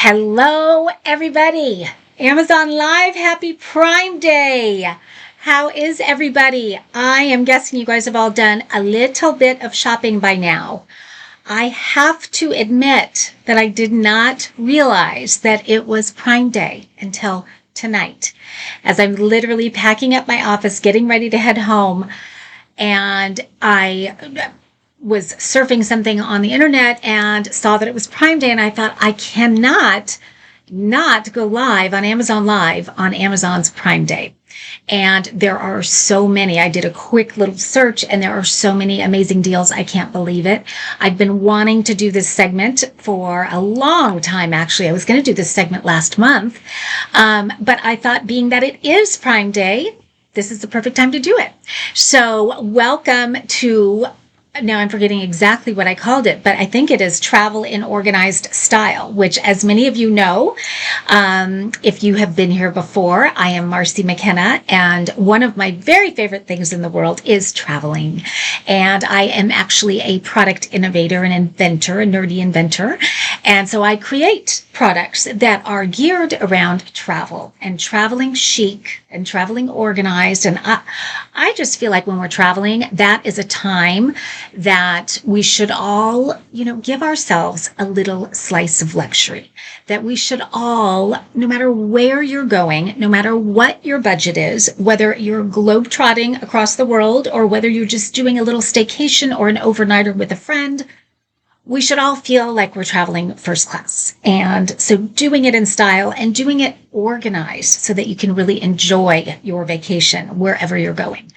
Hello, everybody. Amazon Live, happy Prime Day. How is everybody? I am guessing you guys have all done a little bit of shopping by now. I have to admit that I did not realize that it was Prime Day until tonight, as I'm literally packing up my office, getting ready to head home, and I was surfing something on the internet and saw that it was Prime Day, and I thought, I cannot not go live on Amazon Live on Amazon's Prime Day. And there are so many. I did a quick little search and there are so many amazing deals. I can't believe it. I've been wanting to do this segment for a long time, actually. I was going to do this segment last month. But I thought, being that it is Prime Day, this is the perfect time to do it. So welcome to... Now I'm forgetting exactly what I called it, but I think it is Travel in Organized Style, which, as many of you know, if you have been here before, I am Marcy McKenna, and one of my very favorite things in the world is traveling. And I am actually a product innovator, an inventor, a nerdy inventor. And so I create products that are geared around travel and traveling chic and traveling organized. And I just feel like when we're traveling, that is a time that we should all, give ourselves a little slice of luxury. That we should all, no matter where you're going, no matter what your budget is, whether you're globetrotting across the world or whether you're just doing a little staycation or an overnighter with a friend, we should all feel like we're traveling first class. And so doing it in style and doing it organized so that you can really enjoy your vacation wherever you're going.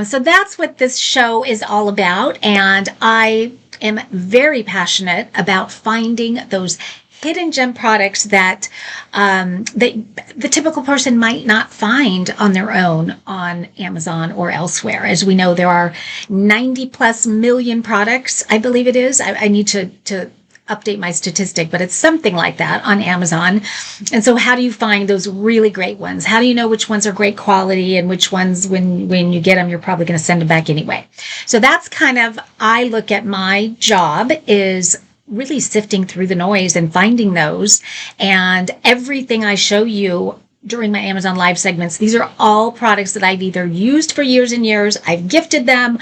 So that's what this show is all about. And I am very passionate about finding those hidden gem products that the typical person might not find on their own on Amazon or elsewhere. As we know, there are 90 plus million products, I believe it is. I need to update my statistic, but it's something like that on Amazon. And so how do you find those really great ones? How do you know which ones are great quality and which ones, when you get them, you're probably going to send them back anyway? So that's kind of, I look at my job is really sifting through the noise and finding those. And everything I show you during my Amazon Live segments, these are all products that I've either used for years and years, I've gifted them,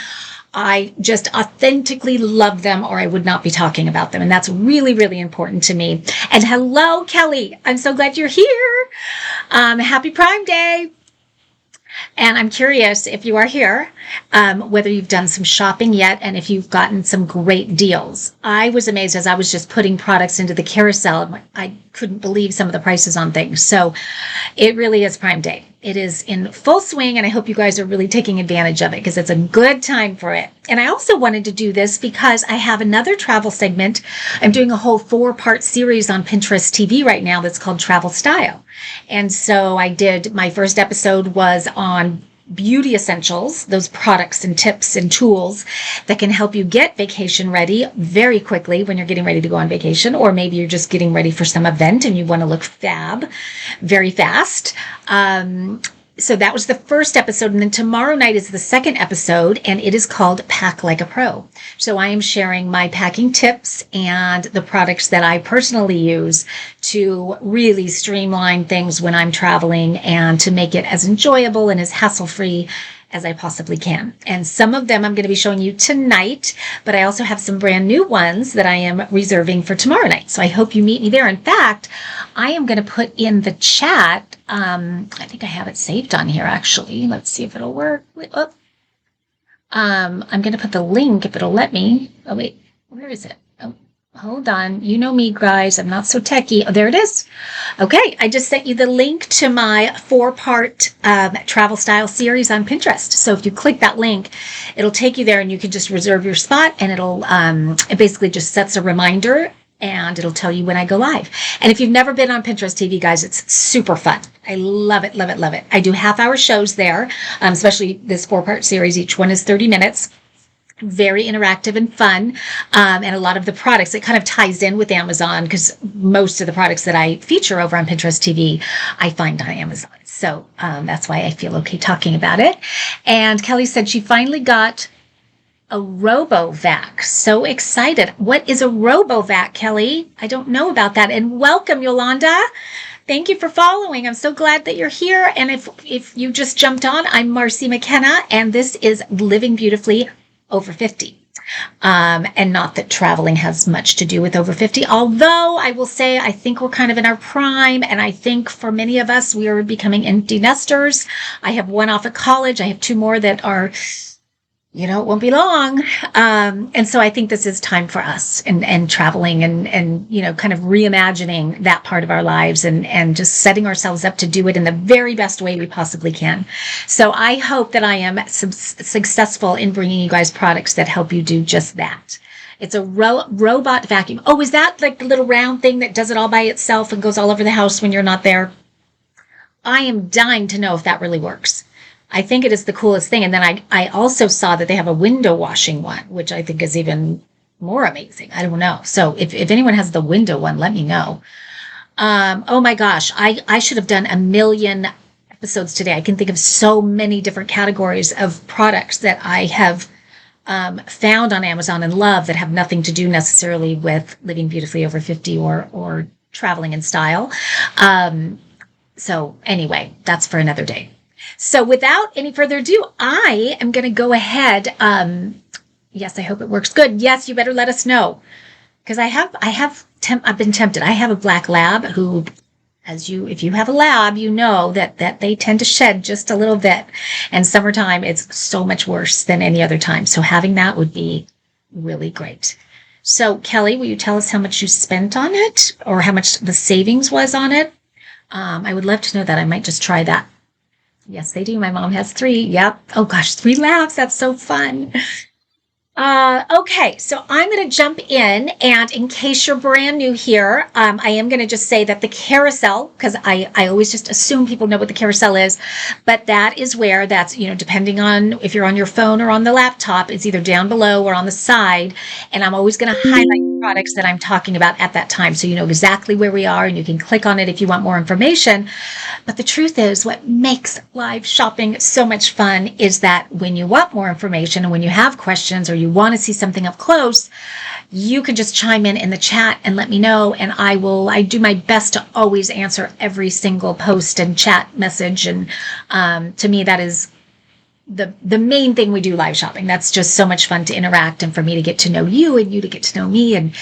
I just authentically love them, or I would not be talking about them. And that's really, really important to me. And hello, Kelly. I'm so glad you're here. Happy Prime Day. And I'm curious, if you are here, whether you've done some shopping yet and if you've gotten some great deals. I was amazed as I was just putting products into the carousel. I couldn't believe some of the prices on things. So it really is Prime Day. It is in full swing, and I hope you guys are really taking advantage of it because it's a good time for it. And I also wanted to do this because I have another travel segment. I'm doing a whole 4-part series on Pinterest TV right now that's called Travel Style. And so my first episode was on beauty essentials, those products and tips and tools that can help you get vacation ready very quickly when you're getting ready to go on vacation, or maybe you're just getting ready for some event and you want to look fab very fast. So that was the first episode, and then tomorrow night is the second episode, and it is called Pack Like a Pro. So I am sharing my packing tips and the products that I personally use to really streamline things when I'm traveling and to make it as enjoyable and as hassle-free as I possibly can. And some of them I'm going to be showing you tonight, but I also have some brand new ones that I am reserving for tomorrow night. So I hope you meet me there. In fact, I am going to put in the chat, I think I have it saved on here actually. Let's see if it'll work. I'm going to put the link if it'll let me. Oh wait, where is it? Oh, hold on. You know me, guys. I'm not so techie. Oh, there it is. Okay, I just sent you the link to my 4-part travel style series on Pinterest. So if you click that link, it'll take you there, and you can just reserve your spot, and it basically just sets a reminder, and it'll tell you when I go live. And if you've never been on Pinterest TV, guys, it's super fun. I love it, love it, love it. I do half-hour shows there, especially this 4-part series. Each one is 30 minutes. Very interactive and fun. And a lot of the products, it kind of ties in with Amazon because most of the products that I feature over on Pinterest TV, I find on Amazon. So that's why I feel okay talking about it. And Kelly said she finally got A RoboVac. So excited. What is a RoboVac, Kelly? I don't know about that. And welcome, Yolanda. Thank you for following. I'm so glad that you're here. And if you just jumped on, I'm Marcy McKenna, and this is Living Beautifully Over 50. And not that traveling has much to do with over 50, although I will say I think we're kind of in our prime, and I think for many of us, we are becoming empty nesters. I have one off at college. I have two more that are, it won't be long. And so I think this is time for us and traveling and kind of reimagining that part of our lives and just setting ourselves up to do it in the very best way we possibly can. So I hope that I am successful in bringing you guys products that help you do just that. It's a robot vacuum. Oh, is that like the little round thing that does it all by itself and goes all over the house when you're not there? I am dying to know if that really works. I think it is the coolest thing. And then I also saw that they have a window washing one, which I think is even more amazing. I don't know. So if anyone has the window one, let me know. Oh my gosh, I should have done a million episodes today. I can think of so many different categories of products that I have found on Amazon and love that have nothing to do necessarily with living beautifully over 50 or traveling in style. So anyway, that's for another day. So without any further ado, I am going to go ahead. Yes, I hope it works good. Yes, you better let us know, because I've been tempted. I have a black lab who, if you have a lab, you know that they tend to shed just a little bit, and summertime it's so much worse than any other time. So having that would be really great. So Kelly, will you tell us how much you spent on it, or how much the savings was on it? I would love to know that. I might just try that. Yes, they do. My mom has 3. Yep. Oh gosh, 3 labs. That's so fun. Okay, so I'm going to jump in, and in case you're brand new here, I am going to just say that the carousel, because I always just assume people know what the carousel is, but that is where that's, depending on if you're on your phone or on the laptop, it's either down below or on the side, and I'm always going to highlight the products that I'm talking about at that time, so you know exactly where we are, and you can click on it if you want more information. But the truth is, what makes live shopping so much fun is that when you want more information and when you have questions or you want to see something up close, you can just chime in the chat and let me know, and I do my best to always answer every single post and chat message. And to me, that is the main thing we do live shopping. That's just so much fun to interact and for me to get to know you and you to get to know me. And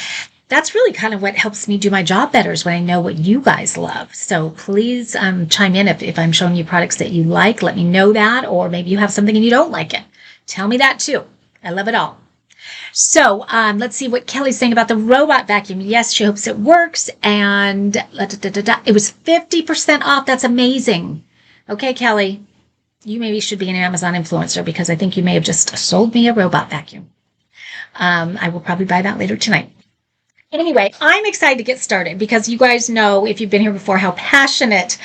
that's really kind of what helps me do my job better, is when I know what you guys love. So please chime in if I'm showing you products that you like. Let me know that, or maybe you have something and you don't like it. Tell me that too. I love it all. So let's see what Kelly's saying about the robot vacuum. Yes, she hopes it works. And it was 50% off. That's amazing. Okay, Kelly, you maybe should be an Amazon influencer, because I think you may have just sold me a robot vacuum. I will probably buy that later tonight. Anyway, I'm excited to get started, because you guys know, if you've been here before, how passionate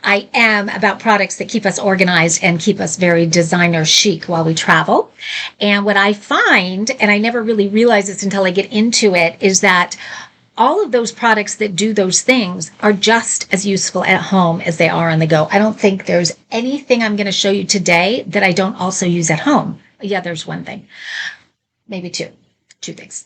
I am about products that keep us organized and keep us very designer chic while we travel. And what I find, and I never really realized this until I get into it, is that all of those products that do those things are just as useful at home as they are on the go. I don't think there's anything I'm going to show you today that I don't also use at home. Yeah, there's one thing, maybe two things.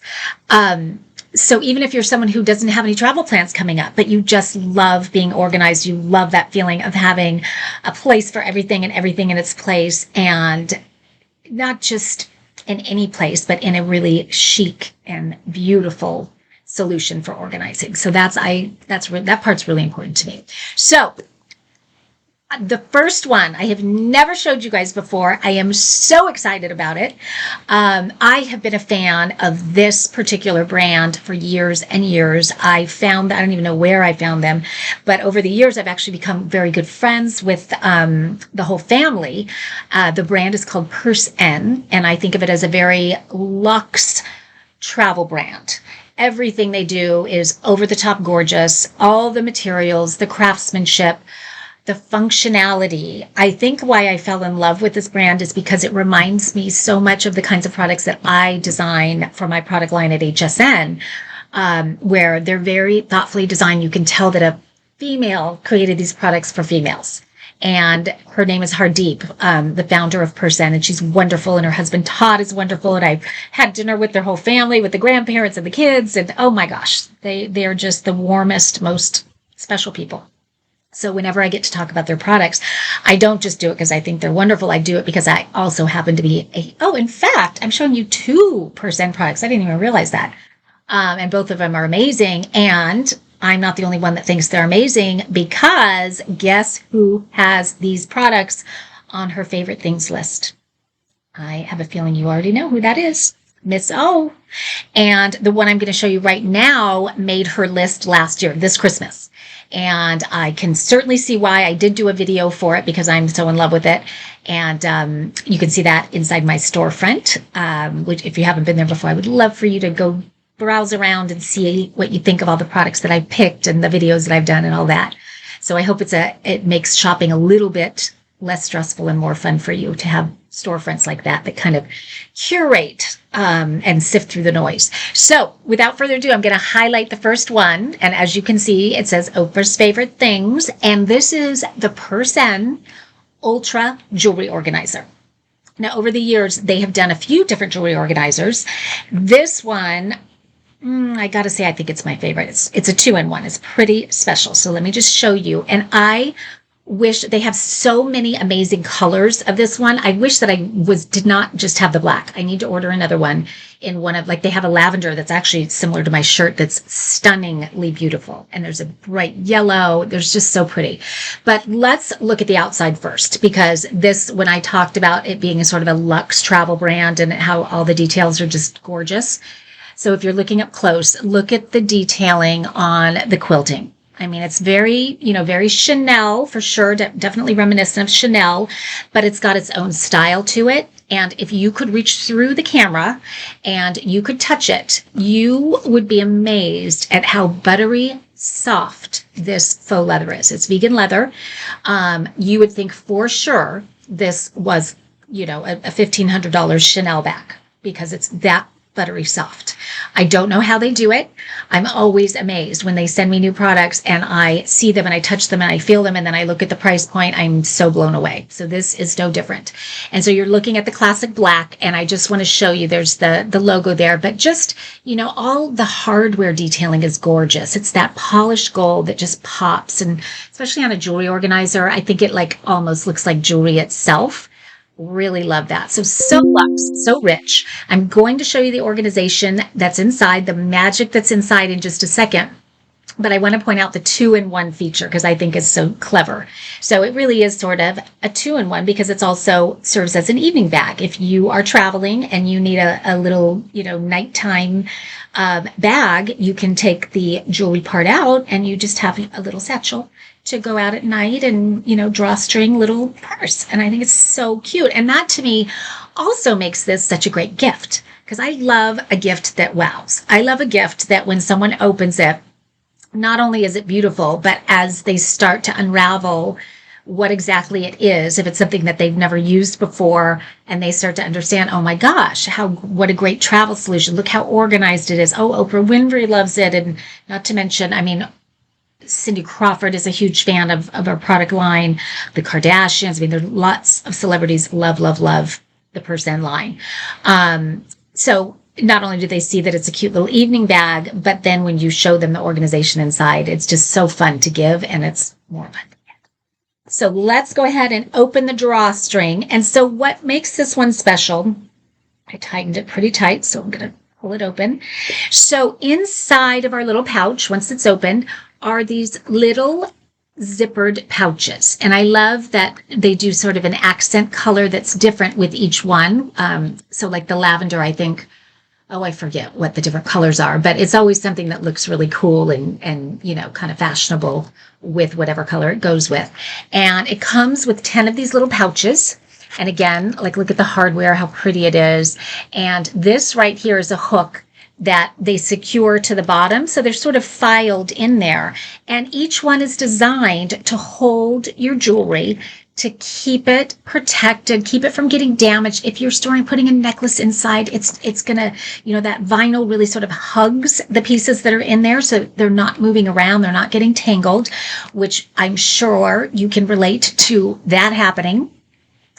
So even if you're someone who doesn't have any travel plans coming up, but you just love being organized, you love that feeling of having a place for everything and everything in its place, and not just in any place, but in a really chic and beautiful solution for organizing. So that part's really important to me. So the first one I have never showed you guys before. I am so excited about it. I have been a fan of this particular brand for years and years. I don't even know where I found them, but over the years, I've actually become very good friends with the whole family. The brand is called Purse N, and I think of it as a very luxe travel brand. Everything they do is over the top gorgeous. All the materials, the craftsmanship, the functionality. I think why I fell in love with this brand is because it reminds me so much of the kinds of products that I design for my product line at HSN, where they're very thoughtfully designed. You can tell that a female created these products for females. And her name is Hardeep, the founder of Person, and she's wonderful. And her husband Todd is wonderful. And I've had dinner with their whole family, with the grandparents and the kids. And oh my gosh, they are just the warmest, most special people. So whenever I get to talk about their products, I don't just do it because I think they're wonderful. I do it because I also happen to be in fact, I'm showing you 2 Person products. I didn't even realize that. And both of them are amazing. And I'm not the only one that thinks they're amazing, because guess who has these products on her favorite things list? I have a feeling you already know who that is. Miss O. And the one I'm going to show you right now made her list last year, this Christmas. And I can certainly see why. I did do a video for it because I'm so in love with it. And you can see that inside my storefront, which if you haven't been there before, I would love for you to go browse around and see what you think of all the products that I picked and the videos that I've done and all that. So I hope it makes shopping a little bit less stressful and more fun for you to have storefronts like that kind of curate and sift through the noise. So without further ado, I'm going to highlight the first one. And as you can see, it says Oprah's favorite things. And this is the Person Ultra Jewelry Organizer. Now, over the years, they have done a few different jewelry organizers. This one, I got to say, I think it's my favorite. It's a 2-in-1. It's pretty special. So let me just show you. And I wish they have so many amazing colors of this one. I wish that I did not just have the black. I need to order another one in one of, like, they have a lavender that's actually similar to my shirt that's stunningly beautiful. And there's a bright yellow. There's just so pretty. But let's look at the outside first, because this, when I talked about it being a sort of a luxe travel brand and how all the details are just gorgeous. So if you're looking up close, look at the detailing on the quilting. I mean, it's very, very Chanel for sure, definitely reminiscent of Chanel, but it's got its own style to it. And if you could reach through the camera and you could touch it, you would be amazed at how buttery soft this faux leather is. It's vegan leather. You would think for sure this was, a $1,500 Chanel bag, because it's that buttery soft. I don't know how they do it. I'm always amazed when they send me new products and I see them and I touch them and I feel them, and then I look at the price point. I'm so blown away. So this is no different. And so you're looking at the classic black, and I just want to show you, there's the logo there, but just, all the hardware detailing is gorgeous. It's that polished gold that just pops, and especially on a jewelry organizer, I think it almost looks like jewelry itself. Really love that. So luxe, so rich. I'm going to show you the organization that's inside, the magic that's inside in just a second. But I want to point out the 2-in-1 feature because I think it's so clever. So it really is sort of a 2-in-1 because it's also serves as an evening bag. If you are traveling and you need a little, nighttime bag, you can take the jewelry part out and you just have a little satchel to go out at night and, drawstring little purse. And I think it's so cute. And that to me also makes this such a great gift, because I love a gift that wows. I love a gift that when someone opens it, not only is it beautiful, but as they start to unravel what exactly it is, if it's something that they've never used before, and they start to understand, oh my gosh, what a great travel solution. Look how organized it is. Oh, Oprah Winfrey loves it. And not to mention, Cindy Crawford is a huge fan of our product line. The Kardashians, there are lots of celebrities love the Person line. So not only do they see that it's a cute little evening bag, but then when you show them the organization inside, it's just so fun to give, and it's more fun to get. So let's go ahead and open the drawstring. And so what makes this one special, I tightened it pretty tight, so I'm going to pull it open. So inside of our little pouch, once it's opened, are these little zippered pouches. And I love that they do sort of an accent color that's different with each one. So like the lavender, I think, I forget what the different colors are, but it's always something that looks really cool and kind of fashionable with whatever color it goes with. And it comes with 10 of these little pouches. And again, look at the hardware, how pretty it is. And this right here is a hook that they secure to the bottom. So they're sort of filed in there. And each one is designed to hold your jewelry, to keep it protected, keep it from getting damaged. If you're putting a necklace inside, it's gonna, that vinyl really sort of hugs the pieces that are in there, so they're not moving around, they're not getting tangled, which I'm sure you can relate to that happening.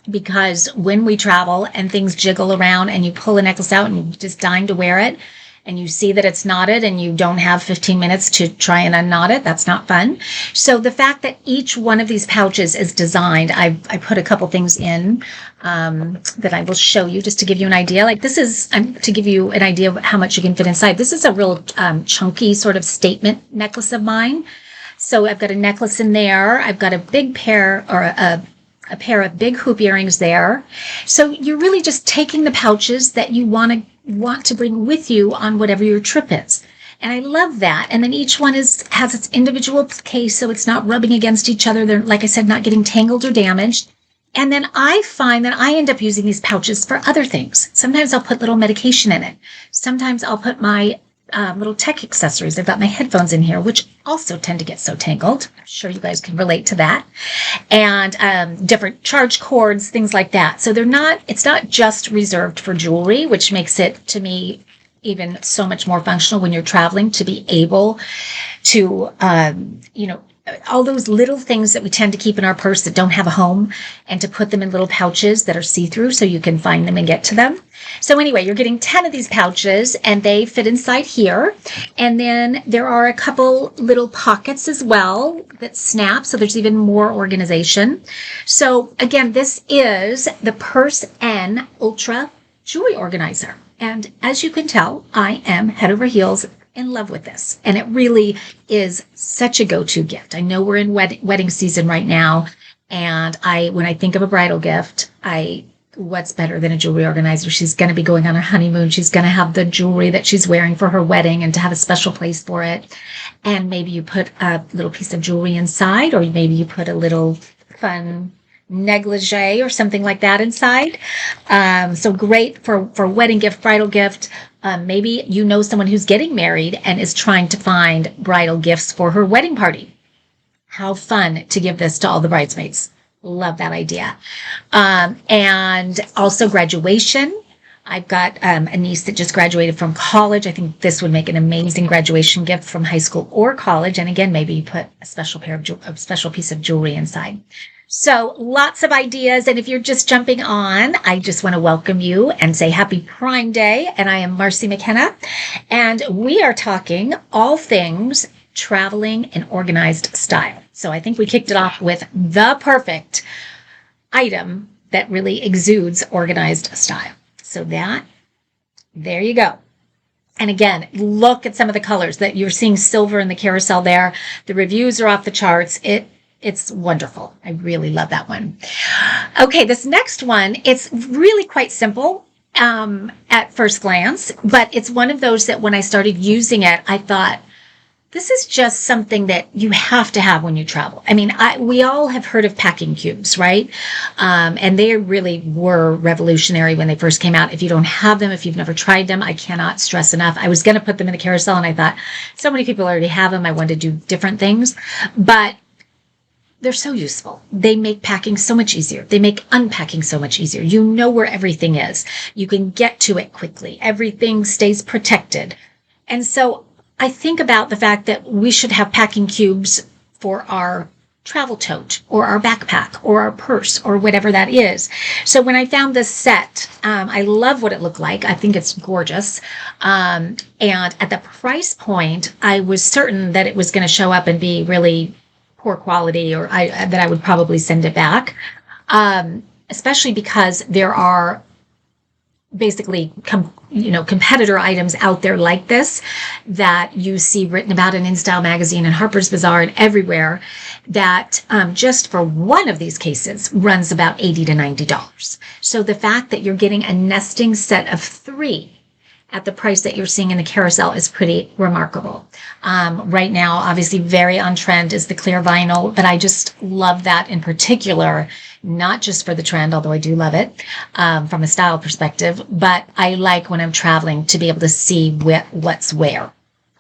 Because when we travel and things jiggle around and you pull a necklace out and you're just dying to wear it, and you see that it's knotted and you don't have 15 minutes to try and unknot it, that's not fun. So the fact that each one of these pouches is designed, I put a couple things in that I will show you just to give you an idea. Like this is, to give you an idea of how much you can fit inside. This is a real chunky sort of statement necklace of mine. So I've got a necklace in there. I've got a big pair, or a pair of big hoop earrings there. So you're really just taking the pouches that you want to bring with you on whatever your trip is. And I love that. And then each one has its individual case, so it's not rubbing against each other. They're, like I said, not getting tangled or damaged. And then I find that I end up using these pouches for other things. Sometimes I'll put little medication in it. Sometimes I'll put my little tech accessories. I've got my headphones in here, which also tend to get so tangled. I'm sure you guys can relate to that. And different charge cords, things like that. So it's not just reserved for jewelry, which makes it, to me, even so much more functional when you're traveling, to be able to, all those little things that we tend to keep in our purse that don't have a home, and to put them in little pouches that are see-through so you can find them and get to them. So anyway, you're getting 10 of these pouches, and they fit inside here. And then there are a couple little pockets as well that snap, so there's even more organization. So again, this is the Purse N Ultra Jewelry Organizer. And as you can tell, I am head over heels in love with this. And it really is such a go-to gift. I know we're in wedding season right now. And when I think of a bridal gift, what's better than a jewelry organizer? She's going to be going on her honeymoon. She's going to have the jewelry that she's wearing for her wedding, and to have a special place for it. And maybe you put a little piece of jewelry inside, or maybe you put a little fun negligee or something like that inside. So great for wedding gift, bridal gift. Maybe you know someone who's getting married and is trying to find bridal gifts for her wedding party. How fun to give this to all the bridesmaids. Love that idea. And also graduation. I've got a niece that just graduated from college. I think this would make an amazing graduation gift from high school or college. And again, maybe you put a special piece of jewelry inside. So lots of ideas. And if you're just jumping on, I just want to welcome you and say happy Prime Day. And I am Marcy McKenna. And we are talking all things traveling in organized style. So I think we kicked it off with the perfect item that really exudes organized style. So there you go. And again, look at some of the colors that you're seeing. Silver in the carousel there. The reviews are off the charts. It's wonderful. I really love that one. Okay, this next one, it's really quite simple at first glance, but it's one of those that when I started using it, I thought, this is just something that you have to have when you travel. I mean, we all have heard of packing cubes, right? And they really were revolutionary when they first came out. If you don't have them, if you've never tried them, I cannot stress enough. I was going to put them in the carousel, and I thought, so many people already have them. I wanted to do different things, but they're so useful. They make packing so much easier. They make unpacking so much easier. You know where everything is. You can get to it quickly. Everything stays protected. And so I think about the fact that we should have packing cubes for our travel tote or our backpack or our purse or whatever that is. So when I found this set, I love what it looked like. I think it's gorgeous. And at the price point, I was certain that it was going to show up and be really poor quality, or that I would probably send it back, especially because there are basically competitor items out there like this that you see written about in InStyle magazine and Harper's Bazaar and everywhere, that just for one of these cases runs about $80 to $90. So the fact that you're getting a nesting set of 3 at the price that you're seeing in the carousel is pretty remarkable. Right now, obviously very on trend is the clear vinyl, but I just love that in particular not just for the trend, although I do love it from a style perspective, but I like when I'm traveling to be able to see what's where.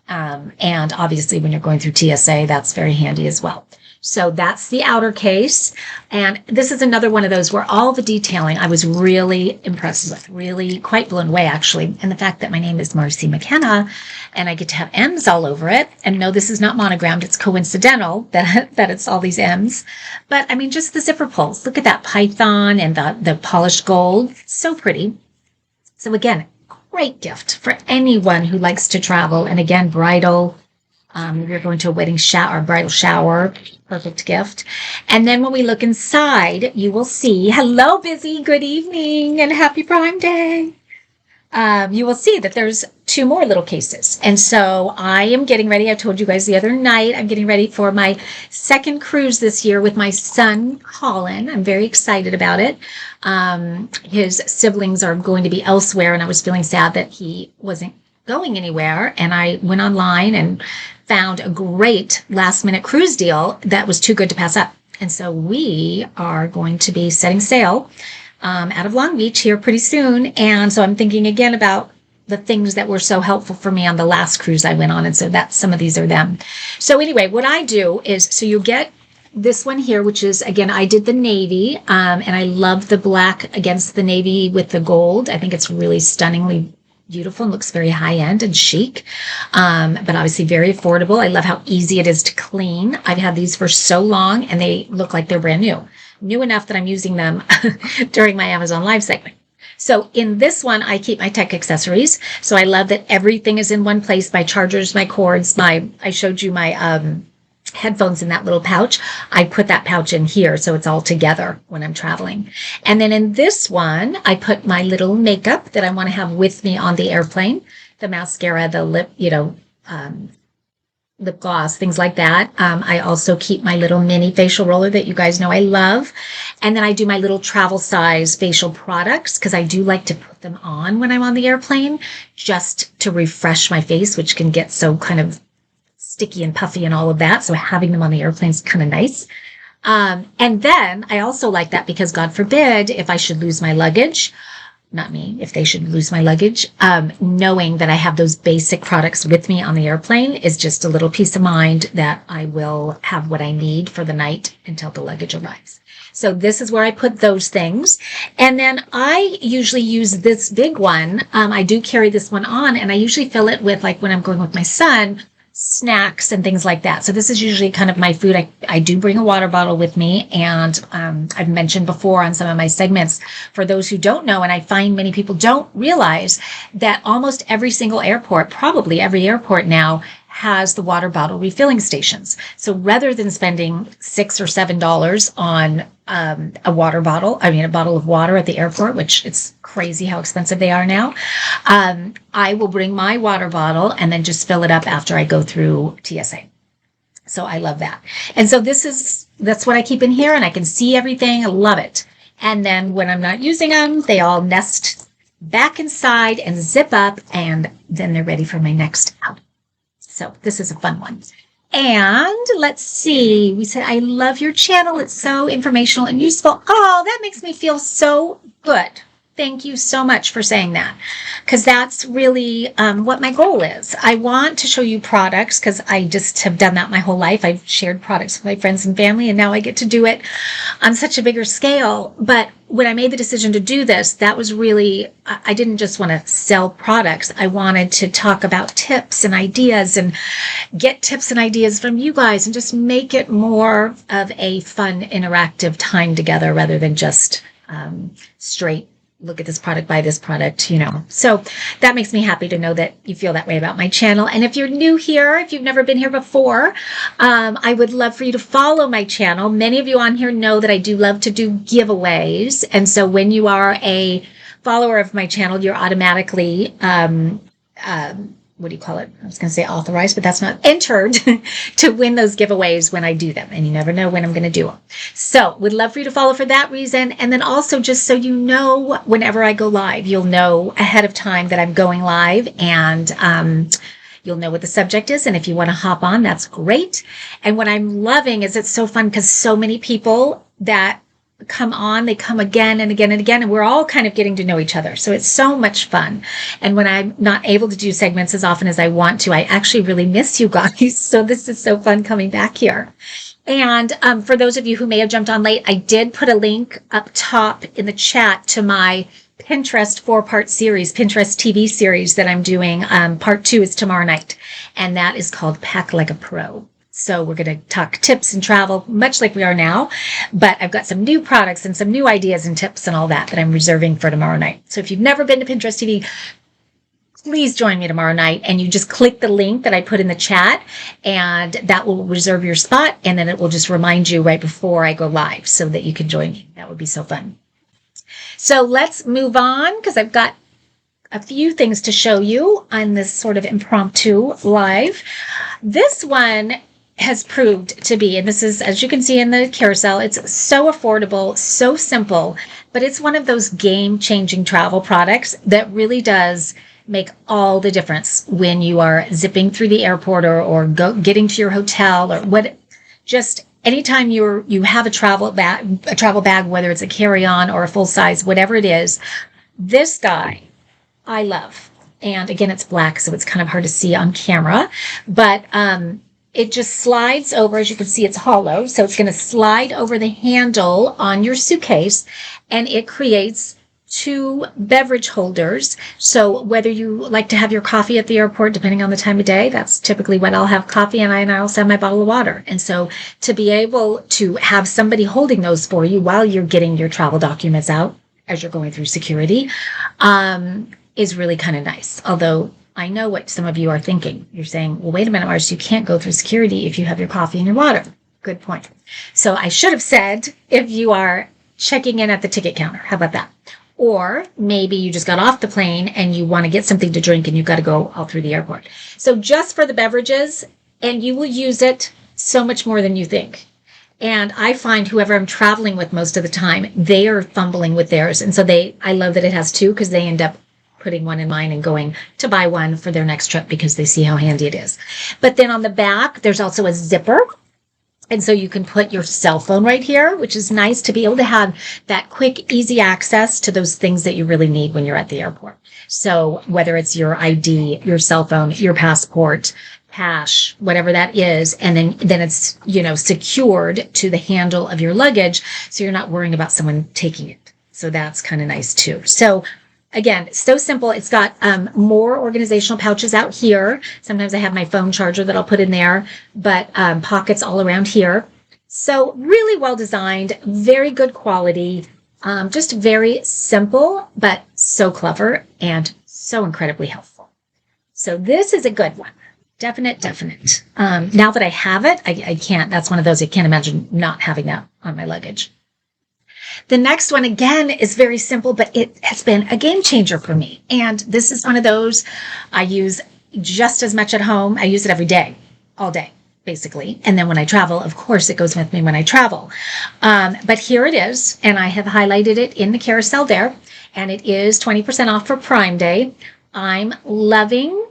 And obviously when you're going through TSA, that's very handy as well. So that's the outer case. And this is another one of those where all the detailing I was really impressed with, really quite blown away, actually. And the fact that my name is Marcy McKenna and I get to have M's all over it. And no, this is not monogrammed. It's coincidental that it's all these M's. But I mean, just the zipper pulls. Look at that python and the polished gold. So pretty. So again, great gift for anyone who likes to travel. And again, bridal. You're going to a wedding shower, bridal shower, perfect gift. And then when we look inside, you will see, hello, Busy, good evening, and happy Prime Day. You will see that there's 2 more little cases. And so I am getting ready. I told you guys the other night, I'm getting ready for my 2nd cruise this year with my son, Colin. I'm very excited about it. His siblings are going to be elsewhere, and I was feeling sad that he wasn't going anywhere. And I went online and found a great last-minute cruise deal that was too good to pass up. And so we are going to be setting sail out of Long Beach here pretty soon. And so I'm thinking again about the things that were so helpful for me on the last cruise I went on. And so some of these are them. So anyway, what I do is, so you get this one here, which is, again, I did the navy, and I love the black against the navy with the gold. I think it's really stunningly beautiful and looks very high-end and chic, but obviously very affordable. I love how easy it is to clean. I've had these for so long, and they look like they're brand new enough that I'm using them during my Amazon Live segment. So in this one, I keep my tech accessories. So I love that everything is in one place. My chargers, my cords, I showed you my headphones in that little pouch. I put that pouch in here so it's all together when I'm traveling. And then in this one, I put my little makeup that I want to have with me on the airplane, the mascara, the lip, lip gloss, things like that. I also keep my little mini facial roller that you guys know I love. And then I do my little travel size facial products because I do like to put them on when I'm on the airplane just to refresh my face, which can get so kind of sticky and puffy and all of that. So having them on the airplane is kind of nice. And then I also like that because God forbid if I should lose my luggage, not me, if they should lose my luggage, knowing that I have those basic products with me on the airplane is just a little peace of mind that I will have what I need for the night until the luggage arrives. So this is where I put those things. And then I usually use this big one. I do carry this one on, and I usually fill it with, like when I'm going with my son, snacks and things like that. So this is usually kind of my food. I do bring a water bottle with me, and I've mentioned before on some of my segments, for those who don't know, and I find many people don't realize that almost every single airport, probably every airport now, has the water bottle refilling stations. So rather than spending $6 or $7 on a bottle of water at the airport, which it's crazy how expensive they are now, I will bring my water bottle and then just fill it up after I go through TSA. So I love that. And so that's what I keep in here, and I can see everything. I love it. And then when I'm not using them, they all nest back inside and zip up, and then they're ready for my next outing. So this is a fun one. And let's see, we said, I love your channel. It's so informational and useful. Oh, that makes me feel so good. Thank you so much for saying that, because that's really what my goal is. I want to show you products because I just have done that my whole life. I've shared products with my friends and family, and now I get to do it on such a bigger scale. But when I made the decision to do this, that was really, I didn't just want to sell products. I wanted to talk about tips and ideas and get tips and ideas from you guys and just make it more of a fun, interactive time together rather than just straight look at this product, buy this product, So that makes me happy to know that you feel that way about my channel. And if you're new here, if you've never been here before, I would love for you to follow my channel. Many of you on here know that I do love to do giveaways. And so when you are a follower of my channel, you're automatically, what do you call it? I was going to say authorized, but that's not entered to win those giveaways when I do them. And you never know when I'm going to do them. So would love for you to follow for that reason. And then also just so you know, whenever I go live, you'll know ahead of time that I'm going live, and you'll know what the subject is. And if you want to hop on, that's great. And what I'm loving is it's so fun because so many people that come on, they come again and again and again, and we're all kind of getting to know each other. So it's so much fun. And when I'm not able to do segments as often as I want to, I actually really miss you guys. So this is so fun coming back here. And for those of you who may have jumped on late, I did put a link up top in the chat to my Pinterest 4-part series, Pinterest TV series that I'm doing. Part 2 is tomorrow night, and that is called Pack Like a Pro. So we're going to talk tips and travel, much like we are now, but I've got some new products and some new ideas and tips and all that I'm reserving for tomorrow night. So if you've never been to Pinterest TV, please join me tomorrow night, and you just click the link that I put in the chat, and that will reserve your spot, and then it will just remind you right before I go live so that you can join me. That would be so fun. So let's move on, because I've got a few things to show you on this sort of impromptu live. This one has proved to be, and this is, as you can see in the carousel, it's so affordable, so simple, but it's one of those game-changing travel products that really does make all the difference when you are zipping through the airport or getting to your hotel, or what. Just anytime you have a travel bag, whether it's a carry-on or a full size, whatever it is, this guy I love. And again, it's black, so it's kind of hard to see on camera, but it just slides over. As you can see, it's hollow, so it's going to slide over the handle on your suitcase, and it creates 2 beverage holders. So whether you like to have your coffee at the airport, depending on the time of day, that's typically when I'll have coffee, and I also have my bottle of water. And so to be able to have somebody holding those for you while you're getting your travel documents out as you're going through security is really kind of nice. Although I know what some of you are thinking. You're saying, well, wait a minute, Marcy, you can't go through security if you have your coffee and your water. Good point. So I should have said, if you are checking in at the ticket counter, how about that? Or maybe you just got off the plane and you want to get something to drink and you've got to go all through the airport. So just for the beverages, and you will use it so much more than you think. And I find whoever I'm traveling with most of the time, they are fumbling with theirs. And so I love that it has 2, because they end up putting one in mine and going to buy one for their next trip because they see how handy it is. But then on the back, there's also a zipper. And so you can put your cell phone right here, which is nice to be able to have that quick, easy access to those things that you really need when you're at the airport. So whether it's your ID, your cell phone, your passport, cash, whatever that is, and then it's, secured to the handle of your luggage, so you're not worrying about someone taking it. So that's kind of nice too. So again, so simple. It's got more organizational pouches out here. Sometimes I have my phone charger that I'll put in there, but pockets all around here. So really well designed, very good quality, just very simple, but so clever and so incredibly helpful. So this is a good one. Definite. Now that I have it, I can't, that's one of those, I can't imagine not having that on my luggage. The next one, again, is very simple, but it has been a game changer for me. And this is one of those I use just as much at home. I use it every day, all day, basically. And then when I travel, of course, it goes with me when I travel. But here it is, and I have highlighted it in the carousel there, and it is 20% off for Prime Day. I'm loving,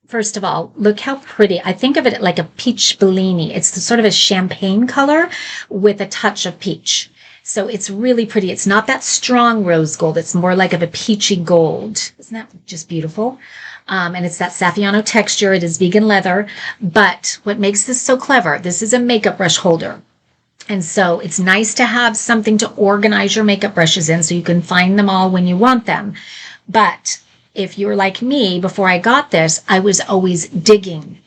first of all, look how pretty. I think of it like a peach Bellini. It's sort of a champagne color with a touch of peach. So it's really pretty. It's not that strong rose gold. It's more like of a peachy gold. Isn't that just beautiful? And it's that Saffiano texture. It is vegan leather. But what makes this so clever, this is a makeup brush holder. And so it's nice to have something to organize your makeup brushes in so you can find them all when you want them. But if you're like me, before I got this, I was always digging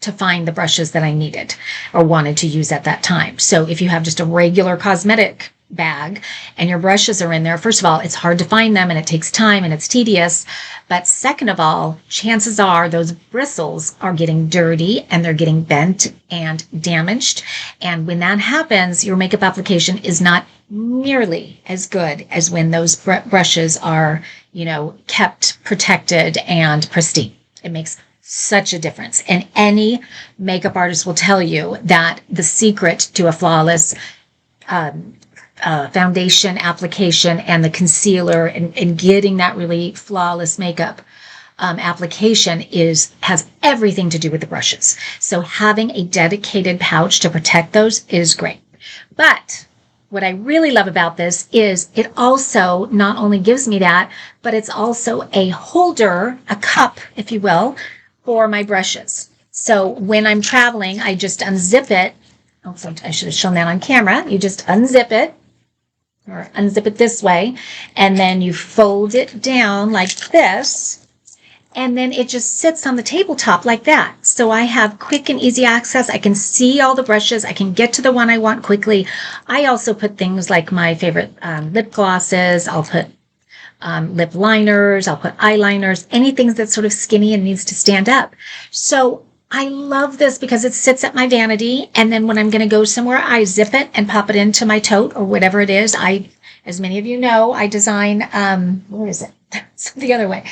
to find the brushes that I needed or wanted to use at that time. So if you have just a regular cosmetic bag and your brushes are in there, first of all, it's hard to find them and it takes time and it's tedious. But second of all, chances are those bristles are getting dirty and they're getting bent and damaged. And when that happens, your makeup application is not nearly as good as when those brushes are, kept protected and pristine. It makes such a difference. And any makeup artist will tell you that the secret to a flawless foundation application and the concealer and getting that really flawless makeup application has everything to do with the brushes. So having a dedicated pouch to protect those is great. But what I really love about this is it also not only gives me that, but it's also a holder, a cup, if you will, for my brushes. So when I'm traveling, I just unzip it. Also, I should have shown that on camera. You just unzip it, or unzip it this way, and then you fold it down like this, and then it just sits on the tabletop like that. So I have quick and easy access. I can see all the brushes. I can get to the one I want quickly. I also put things like my favorite lip glosses. I'll put lip liners. I'll put eyeliners, anything that's sort of skinny and needs to stand up. So I love this because it sits at my vanity. And then when I'm going to go somewhere, I zip it and pop it into my tote or whatever it is. As many of you know, I design, where is it? It's the other way.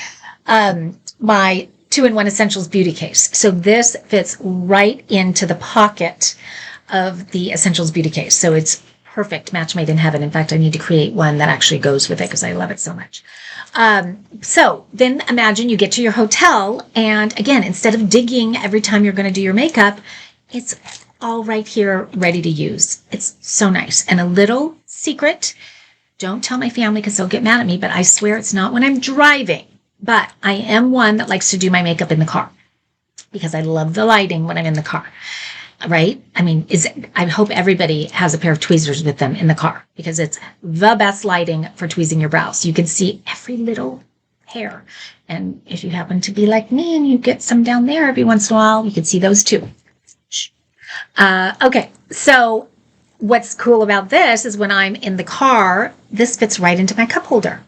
My 2-in-1 Essentials beauty case. So this fits right into the pocket of the Essentials beauty case. So it's perfect match made in heaven. In fact, I need to create one that actually goes with it because I love it so much. So then imagine you get to your hotel, and again, instead of digging every time you're going to do your makeup, it's all right here ready to use. It's so nice. And a little secret, don't tell my family because they'll get mad at me, but I swear it's not when I'm driving. But I am one that likes to do my makeup in the car because I love the lighting when I'm in the car, right? I mean, I hope everybody has a pair of tweezers with them in the car because it's the best lighting for tweezing your brows. You can see every little hair. And if you happen to be like me and you get some down there every once in a while, you can see those too. Okay, so what's cool about this is when I'm in the car, this fits right into my cup holder.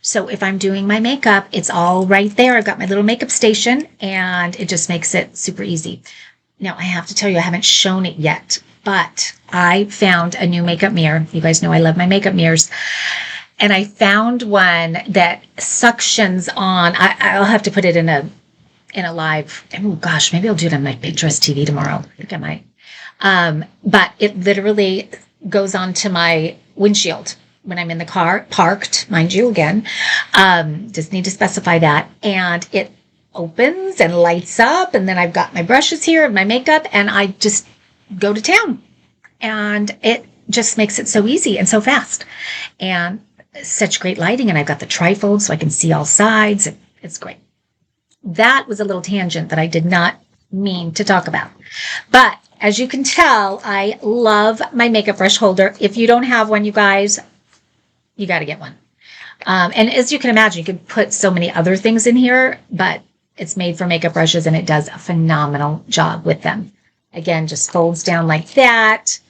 So if I'm doing my makeup, it's all right there. I've got my little makeup station, and it just makes it super easy. Now, I have to tell you, I haven't shown it yet, but I found a new makeup mirror. You guys know I love my makeup mirrors. And I found one that suctions on. I'll have to put it in a live. Oh, gosh, maybe I'll do it on my Pinterest TV tomorrow. I think I might. But it literally goes onto my windshield when I'm in the car, parked, mind you, again. Just need to specify that. And it opens and lights up, and then I've got my brushes here and my makeup, and I just go to town. And it just makes it so easy and so fast. And such great lighting, and I've got the trifold so I can see all sides. It's great. That was a little tangent that I did not mean to talk about. But as you can tell, I love my makeup brush holder. If you don't have one, you guys, you got to get one. And as you can imagine, you could put so many other things in here, but it's made for makeup brushes and it does a phenomenal job with them. Again, just folds down like that.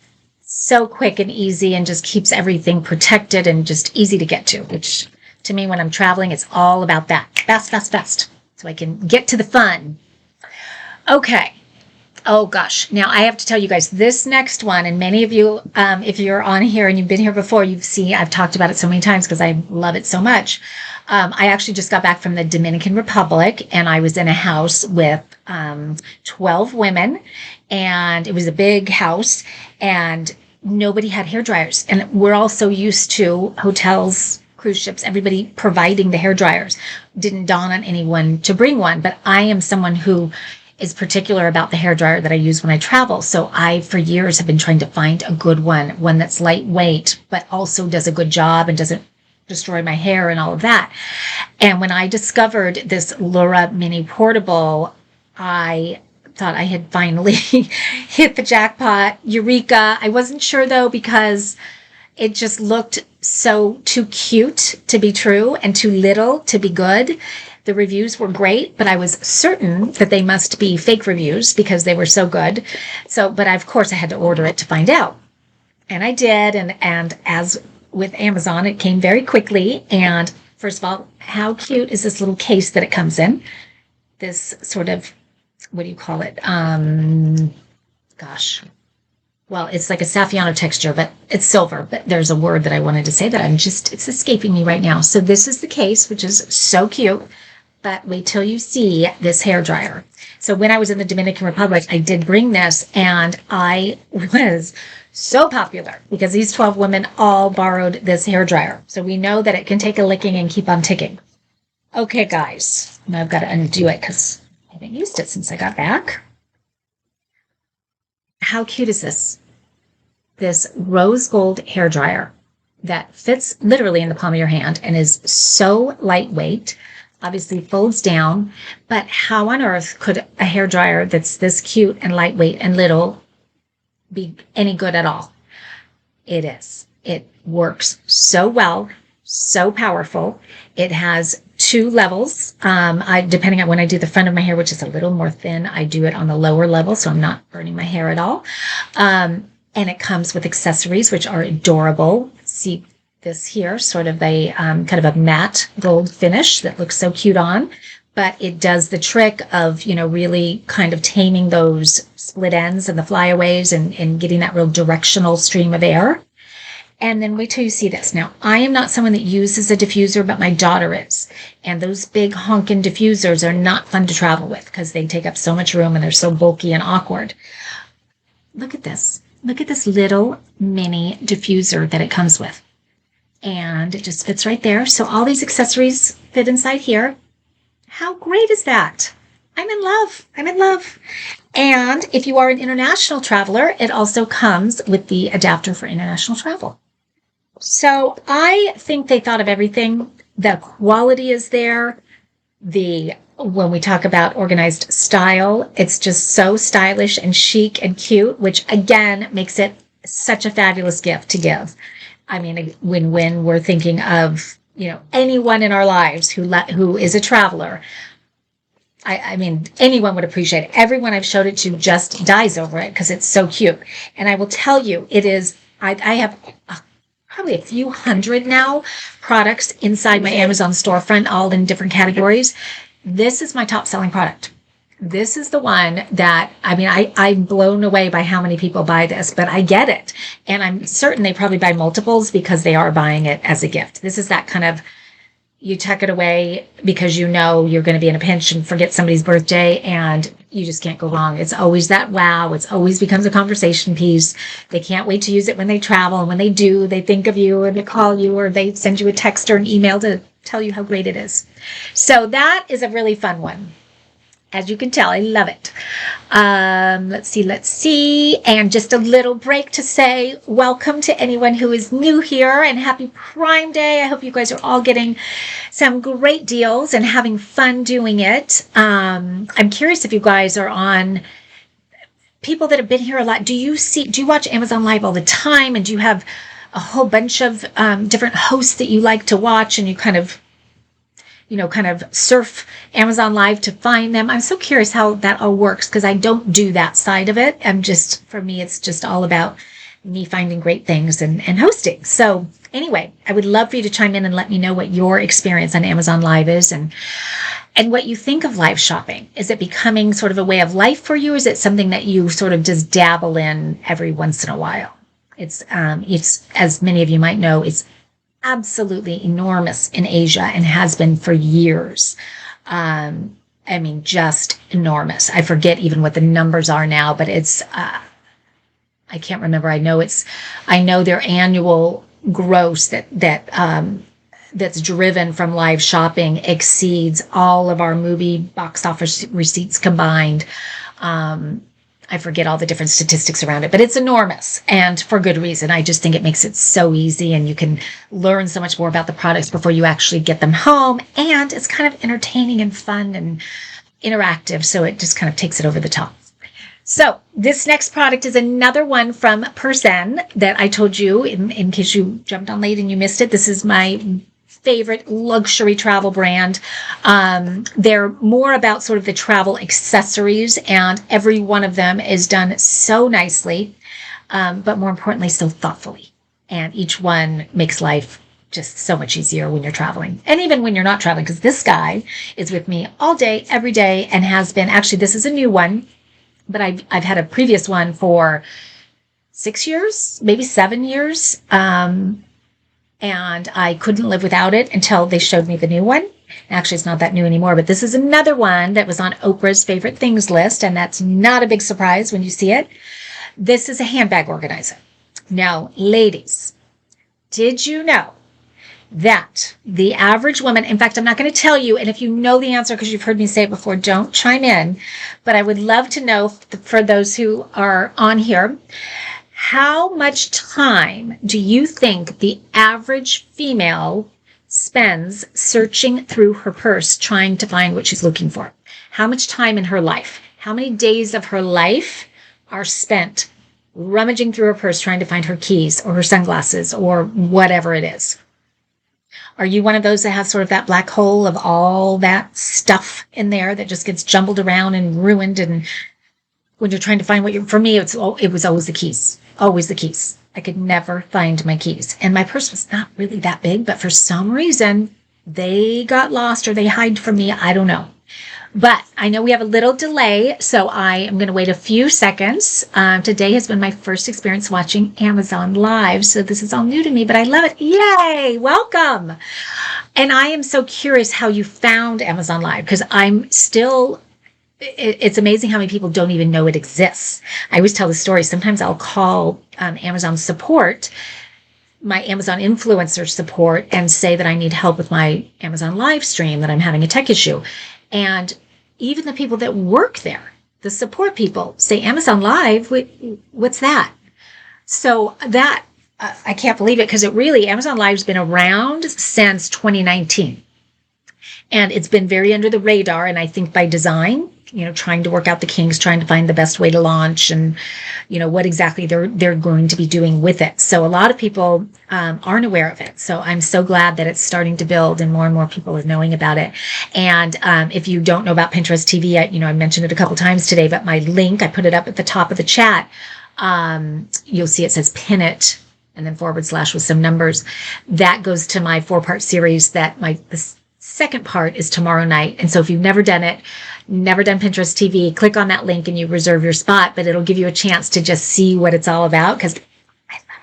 So quick and easy, and just keeps everything protected and just easy to get to, which to me, when I'm traveling, it's all about that. Fast, fast, fast. So I can get to the fun. Okay. Oh gosh. Now I have to tell you guys this next one, and many of you, if you're on here and you've been here before, you've seen, I've talked about it so many times because I love it so much. I actually just got back from the Dominican Republic, and I was in a house with 12 women, and it was a big house, and nobody had hair dryers. And we're all so used to hotels, cruise ships, everybody providing the hair dryers. Didn't dawn on anyone to bring one, but I am someone who is particular about the hair dryer that I use when I travel. So I, for years, have been trying to find a good one that's lightweight, but also does a good job and doesn't destroy my hair and all of that. And when I discovered this Lura Mini Portable, I thought I had finally hit the jackpot. Eureka. I wasn't sure though, because it just looked so too cute to be true and too little to be good. The reviews were great, but I was certain that they must be fake reviews because they were so good. But of course I had to order it to find out. And I did. And as with Amazon, it came very quickly. And first of all, how cute is this little case that it comes in? This sort of, what do you call it? Gosh. Well, it's like a Saffiano texture, but it's silver. But there's a word that I wanted to say that it's escaping me right now. So this is the case, which is so cute. But wait till you see this hair dryer. So when I was in the Dominican Republic, I did bring this, and I was so popular because these 12 women all borrowed this hair dryer. So we know that it can take a licking and keep on ticking. Okay, guys. Now I've got to undo it because I haven't used it since I got back. How cute is this? this rose gold hair dryer that fits literally in the palm of your hand and is so lightweight, obviously folds down, but how on earth could a hair dryer that's this cute and lightweight and little be any good at all? It is. It works so well, so powerful. It has 2 levels. Depending on when I do the front of my hair, which is a little more thin, I do it on the lower level, so I'm not burning my hair at all. And it comes with accessories, which are adorable. See this here, sort of a kind of a matte gold finish that looks so cute on, but it does the trick of, really kind of taming those split ends and the flyaways and getting that real directional stream of air. And then wait till you see this. Now, I am not someone that uses a diffuser, but my daughter is. And those big honkin' diffusers are not fun to travel with because they take up so much room and they're so bulky and awkward. Look at this. Look at this little mini diffuser that it comes with. And it just fits right there. So all these accessories fit inside here. How great is that? I'm in love. I'm in love. And if you are an international traveler, it also comes with the adapter for international travel. So I think they thought of everything. The quality is there. When we talk about organized style, it's just so stylish and chic and cute, which again makes it such a fabulous gift to give. I mean, when we're thinking of, anyone in our lives who is a traveler, I mean, anyone would appreciate it. Everyone I've showed it to just dies over it because it's so cute. And I will tell you, it is, I have probably a few hundred now products inside my Amazon storefront, all in different categories. This is my top selling product. This is the one that, I'm blown away by how many people buy this, but I get it. And I'm certain they probably buy multiples because they are buying it as a gift. This is that kind of, you tuck it away because you're going to be in a pinch and forget somebody's birthday and you just can't go wrong. It's always that wow. It's always becomes a conversation piece. They can't wait to use it when they travel. And when they do, they think of you or they call you or they send you a text or an email to tell you how great it is. So that is a really fun one. As you can tell, I love it. Let's see. And just a little break to say welcome to anyone who is new here and happy Prime Day. I hope you guys are all getting some great deals and having fun doing it. I'm curious if you guys are on people that have been here a lot. Do you watch Amazon Live all the time? And do you have a whole bunch of different hosts that you like to watch and you kind of surf Amazon Live to find them? I'm so curious how that all works because I don't do that side of it. For me, it's just all about me finding great things and hosting. So anyway, I would love for you to chime in and let me know what your experience on Amazon Live is and what you think of live shopping. Is it becoming sort of a way of life for you? Or is it something that you sort of just dabble in every once in a while? It's as many of you might know, it's absolutely enormous in Asia and has been for years. Just enormous. I forget even what the numbers are now, but it's, I can't remember. I know their annual gross that's driven from live shopping exceeds all of our movie box office receipts combined. I forget all the different statistics around it, but it's enormous and for good reason. I just think it makes it so easy and you can learn so much more about the products before you actually get them home. And it's kind of entertaining and fun and interactive. So it just kind of takes it over the top. So this next product is another one from Person that I told you in case you jumped on late and you missed it. This is my favorite luxury travel brand. They're more about sort of the travel accessories, and every one of them is done so nicely, but more importantly, so thoughtfully. And each one makes life just so much easier when you're traveling. And even when you're not traveling, because this guy is with me all day, every day, and has been, actually, this is a new one, but I've had a previous one for 6 years, maybe 7 years. And I couldn't live without it until they showed me the new one. Actually, it's not that new anymore, but this is another one that was on Oprah's favorite things list, and that's not a big surprise when you see it. This is a handbag organizer. Now, ladies, did you know that the average woman, in fact, I'm not going to tell you, and if you know the answer because you've heard me say it before, don't chime in, but I would love to know for those who are on here, How much time do you think the average female spends searching through her purse trying to find what she's looking for? How much time in her life? How many days of her life are spent rummaging through her purse trying to find her keys or her sunglasses or whatever it is? Are you one of those that has sort of that black hole of all that stuff in there that just gets jumbled around and ruined? And when you're trying to find for me, it was always the keys, always the keys. I could never find my keys. And my purse was not really that big, but for some reason they got lost or they hide from me. I don't know. But I know we have a little delay, so I am going to wait a few seconds. Today has been my first experience watching Amazon Live, so this is all new to me, but I love it. Yay! Welcome! And I am so curious how you found Amazon Live, because it's amazing how many people don't even know it exists. I always tell the story. Sometimes I'll call Amazon support, my Amazon influencer support, and say that I need help with my Amazon live stream, that I'm having a tech issue. And even the people that work there, the support people, say, Amazon Live, what's that? So that, I can't believe it, because Amazon Live's been around since 2019. And it's been very under the radar, and I think by design, trying to work out the kinks, trying to find the best way to launch, and what exactly they're going to be doing with it. So a lot of people aren't aware of it. So I'm so glad that it's starting to build and more people are knowing about it. And if you don't know about Pinterest TV, I mentioned it a couple times today, but my link, I put it up at the top of the chat. You'll see it says pin it and then / with some numbers. That goes to my 4-part series that the second part is tomorrow night. And so if you've never done Pinterest TV, click on that link and you reserve your spot, but it'll give you a chance to just see what it's all about, because I love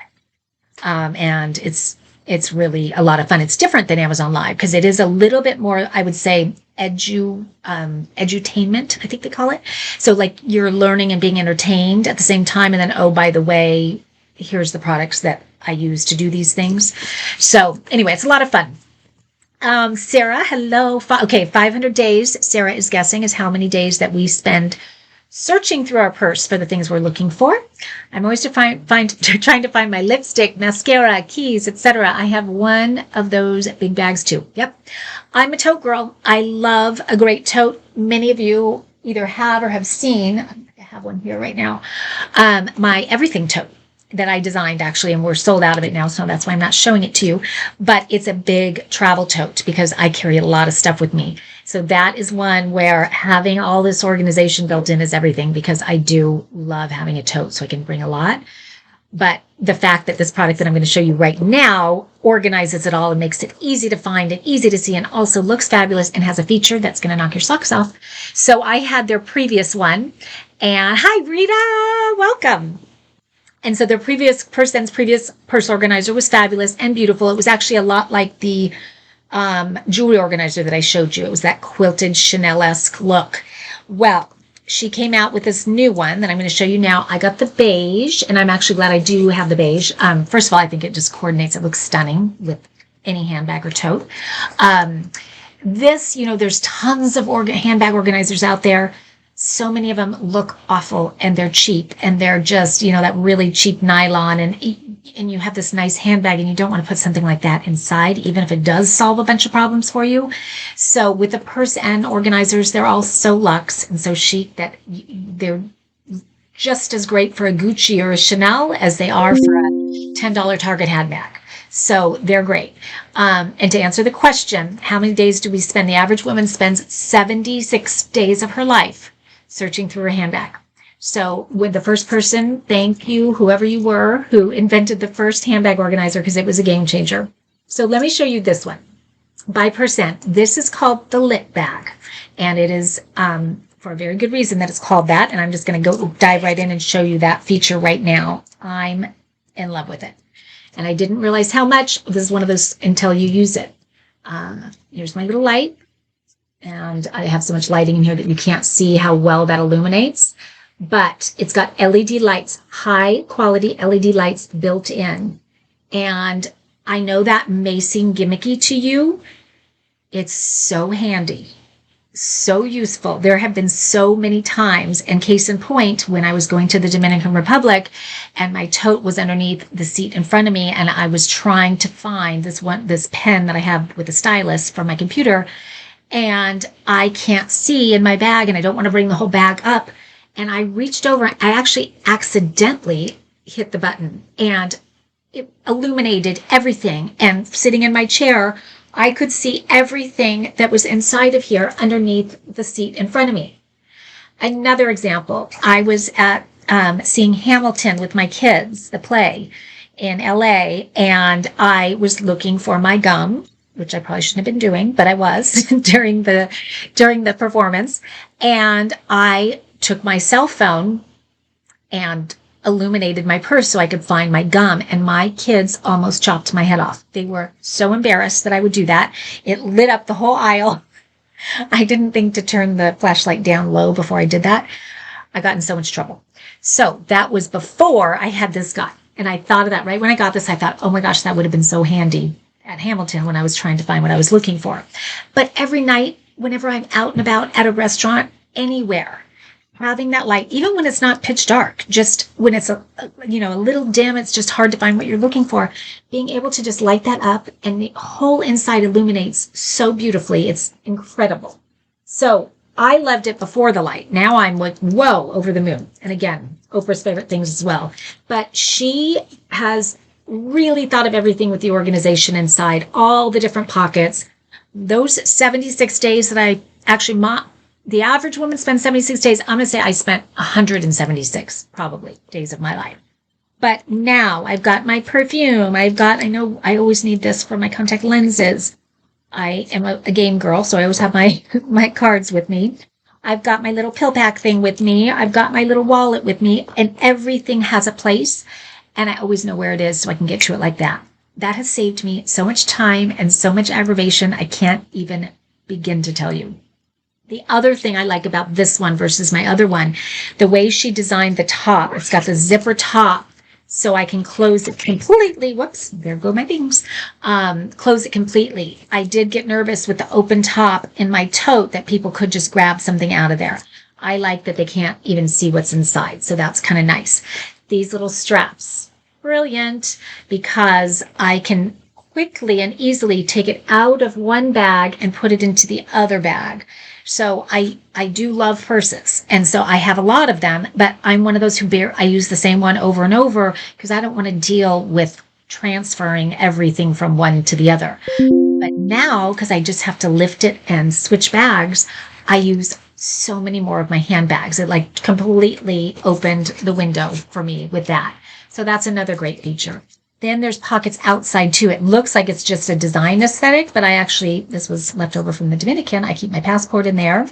it. And it's really a lot of fun. It's different than Amazon Live because it is a little bit more, I would say, edutainment, I think they call it. So like you're learning and being entertained at the same time. And then, oh, by the way, here's the products that I use to do these things. So anyway, it's a lot of fun. Sarah, hello. 500 days, Sarah is guessing, is how many days that we spend searching through our purse for the things we're looking for. I'm always trying to find my lipstick, mascara, keys, etc. I have one of those big bags too. Yep. I'm a tote girl. I love a great tote. Many of you either have or have seen, I have one here right now, my everything tote that I designed actually, and we're sold out of it now, so that's why I'm not showing it to you. But it's a big travel tote because I carry a lot of stuff with me. So that is one where having all this organization built in is everything, because I do love having a tote so I can bring a lot. But the fact that this product that I'm going to show you right now organizes it all and makes it easy to find and easy to see, and also looks fabulous and has a feature that's going to knock your socks off. So I had their previous one, and hi Rita, welcome. And so their previous purse organizer was fabulous and beautiful. It was actually a lot like the jewelry organizer that I showed you. It was that quilted Chanel-esque look. Well, she came out with this new one that I'm going to show you now. I got the beige, and I'm actually glad I do have the beige. First of all, I think it just coordinates. It looks stunning with any handbag or tote. There's tons of handbag organizers out there. So many of them look awful, and they're cheap, and they're just, that really cheap nylon, and you have this nice handbag, and you don't want to put something like that inside, even if it does solve a bunch of problems for you. So with the purse and organizers, they're all so luxe and so chic that they're just as great for a Gucci or a Chanel as they are for a $10 Target handbag. So they're great. And to answer the question, how many days do we spend? The average woman spends 76 days of her life searching through her handbag. So with the first person, thank you, whoever you were, who invented the first handbag organizer, because it was a game changer. So let me show you this one. By percent, this is called the Lit bag. And it is for a very good reason that it's called that. And I'm just going to go dive right in and show you that feature right now. I'm in love with it. And I didn't realize how much. This is one of those until you use it. Here's my little light. And I have so much lighting in here that you can't see how well that illuminates. But it's got LED lights, high quality LED lights built in. And I know that may seem gimmicky to you. It's so handy. so useful. There have been so many times, and case in point, when I was going to the Dominican Republic and my tote was underneath the seat in front of me, and I was trying to find this pen that I have with a stylus for my computer, and I can't see in my bag, and I don't want to bring the whole bag up. And I reached over, I actually accidentally hit the button, and it illuminated everything. And sitting in my chair, I could see everything that was inside of here underneath the seat in front of me. Another example, I was at seeing Hamilton with my kids, the play in LA, and I was looking for my gum, which I probably shouldn't have been doing, but I was during the performance. And I took my cell phone and illuminated my purse so I could find my gum, and my kids almost chopped my head off. They were so embarrassed that I would do that. It lit up the whole aisle. I didn't think to turn the flashlight down low before I did that. I got in so much trouble. So that was before I had this gun. And I thought of that right when I got this. I thought, oh my gosh, that would have been so handy at Hamilton when I was trying to find what I was looking for. But every night, whenever I'm out and about at a restaurant, anywhere, having that light, even when it's not pitch dark, just when it's a little dim, it's just hard to find what you're looking for, being able to just light that up and the whole inside illuminates so beautifully. It's incredible. So I loved it before the light. Now I'm like, whoa, over the moon. And again, Oprah's favorite things as well. But she has really thought of everything with the organization inside, all the different pockets. Those 76 days that I actually the average woman spends 76 days. I'm going to say I spent 176 probably days of my life. But now I've got my perfume. I know I always need this for my contact lenses. I am a game girl, so I always have my cards with me. I've got my little pill pack thing with me. I've got my little wallet with me, and everything has a place. And I always know where it is so I can get to it like that. That has saved me so much time and so much aggravation. I can't even begin to tell you. The other thing I like about this one versus my other one, the way she designed the top, it's got the zipper top so I can close it completely. Whoops, there go my things. Close it completely. I did get nervous with the open top in my tote that people could just grab something out of there. I like that they can't even see what's inside, so that's kind of nice. These little straps, brilliant, because I can quickly and easily take it out of one bag and put it into the other bag. So I do love purses, and so I have a lot of them, but I'm one of those I use the same one over and over because I don't want to deal with transferring everything from one to the other. But now, because I just have to lift it and switch bags, I use so many more of my handbags. It like completely opened the window for me with that. So that's another great feature. Then there's pockets outside too. It looks like it's just a design aesthetic, but this was left over from the Dominican. I keep my passport in there.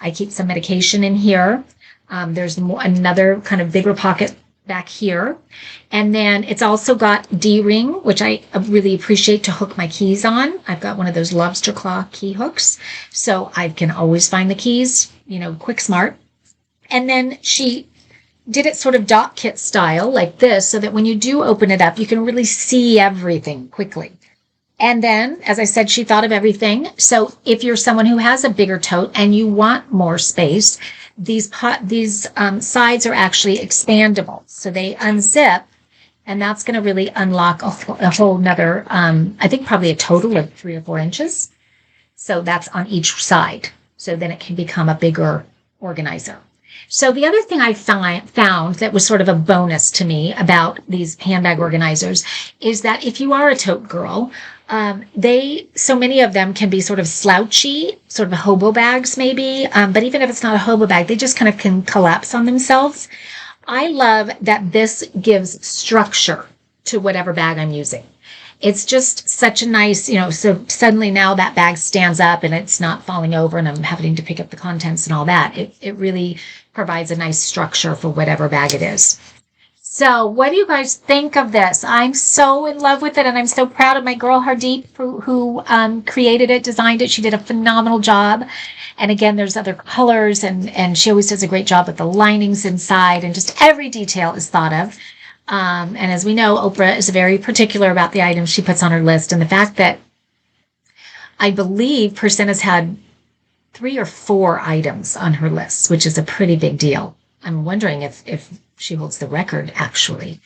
I keep some medication in here. There's another kind of bigger pocket back here. And then it's also got D-ring, which I really appreciate to hook my keys on. I've got one of those lobster claw key hooks, so I can always find the keys, quick, smart. And then she did it sort of dock kit style like this, so that when you do open it up, you can really see everything quickly. And then, as I said, she thought of everything. So if you're someone who has a bigger tote and you want more space, these sides are actually expandable. So they unzip, and that's going to really unlock a whole nother, I think probably a total of 3 or 4 inches. So that's on each side. So then it can become a bigger organizer. So the other thing I found that was sort of a bonus to me about these handbag organizers is that if you are a tote girl, so many of them can be sort of slouchy, sort of hobo bags maybe. But even if it's not a hobo bag, they just kind of can collapse on themselves. I love that this gives structure to whatever bag I'm using. It's just such a nice, so suddenly now that bag stands up and it's not falling over and I'm having to pick up the contents and all that. It really provides a nice structure for whatever bag it is. So what do you guys think of this? I'm so in love with it, and I'm so proud of my girl Hardeep who created it, designed it. She did a phenomenal job. And again, there's other colors, and she always does a great job with the linings inside, and just every detail is thought of. And as we know, Oprah is very particular about the items she puts on her list, and the fact that I believe Percent has had 3 or 4 items on her list, which is a pretty big deal. I'm wondering if she holds the record, actually.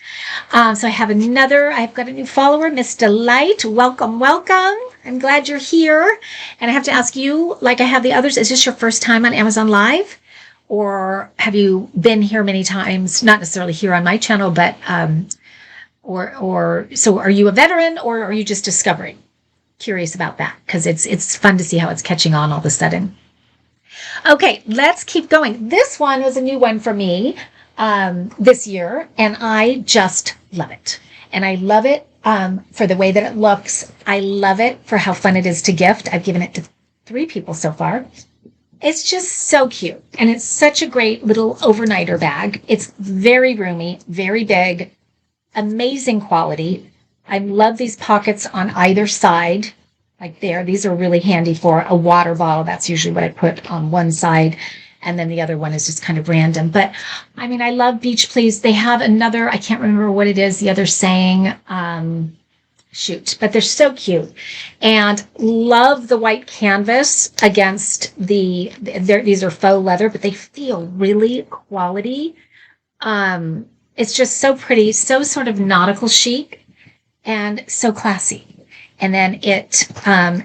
So I've got a new follower, Miss Delight. Welcome, welcome. I'm glad you're here. And I have to ask you, like I have the others, is this your first time on Amazon Live? Or have you been here many times? Not necessarily here on my channel, but so are you a veteran or are you just discovering? Curious about that, because it's fun to see how it's catching on all of a sudden. Okay, let's keep going. This one was a new one for me this year, and I just love it. And I love it for the way that it looks. I love it for how fun it is to gift. I've given it to 3 people so far. It's just so cute, and it's such a great little overnighter bag. It's very roomy, very big, amazing quality. I love these pockets on either side, like there. These are really handy for a water bottle. That's usually what I put on one side. And then the other one is just kind of random. But I mean, I love Beach Please. They have another, I can't remember what it is, the other saying, but they're so cute. And love the white canvas against these are faux leather, but they feel really quality. It's just so pretty, so sort of nautical chic. And so classy. And then it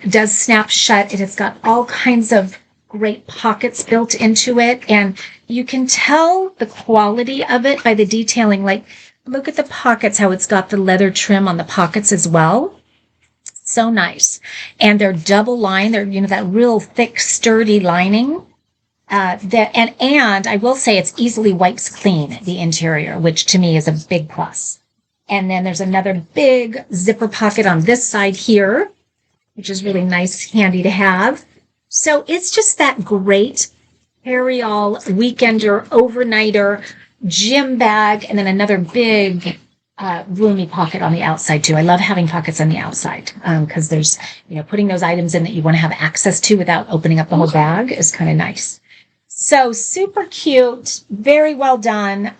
does snap shut. It has got all kinds of great pockets built into it. And you can tell the quality of it by the detailing. Like, look at the pockets, how it's got the leather trim on the pockets as well. So nice. And they're double lined. They're, that real thick, sturdy lining. And I will say it's easily wipes clean, the interior, which to me is a big plus. And then there's another big zipper pocket on this side here, which is really nice, handy to have. So it's just that great carry-all, weekender, overnighter, gym bag, and then another big roomy pocket on the outside too. I love having pockets on the outside because there's, putting those items in that you want to have access to without opening up the whole bag is kind of nice. So super cute, very well done,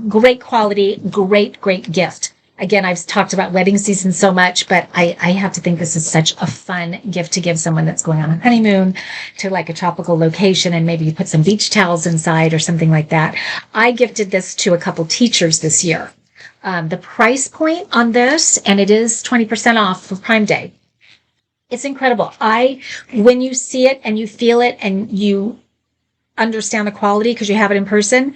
great quality, great gift. Again, I've talked about wedding season so much, but I have to think this is such a fun gift to give someone that's going on a honeymoon to like a tropical location, and maybe you put some beach towels inside or something like that. I gifted this to a couple teachers this year. The price point on this, and it is 20% off for Prime Day. It's incredible. When you see it and you feel it and you understand the quality because you have it in person,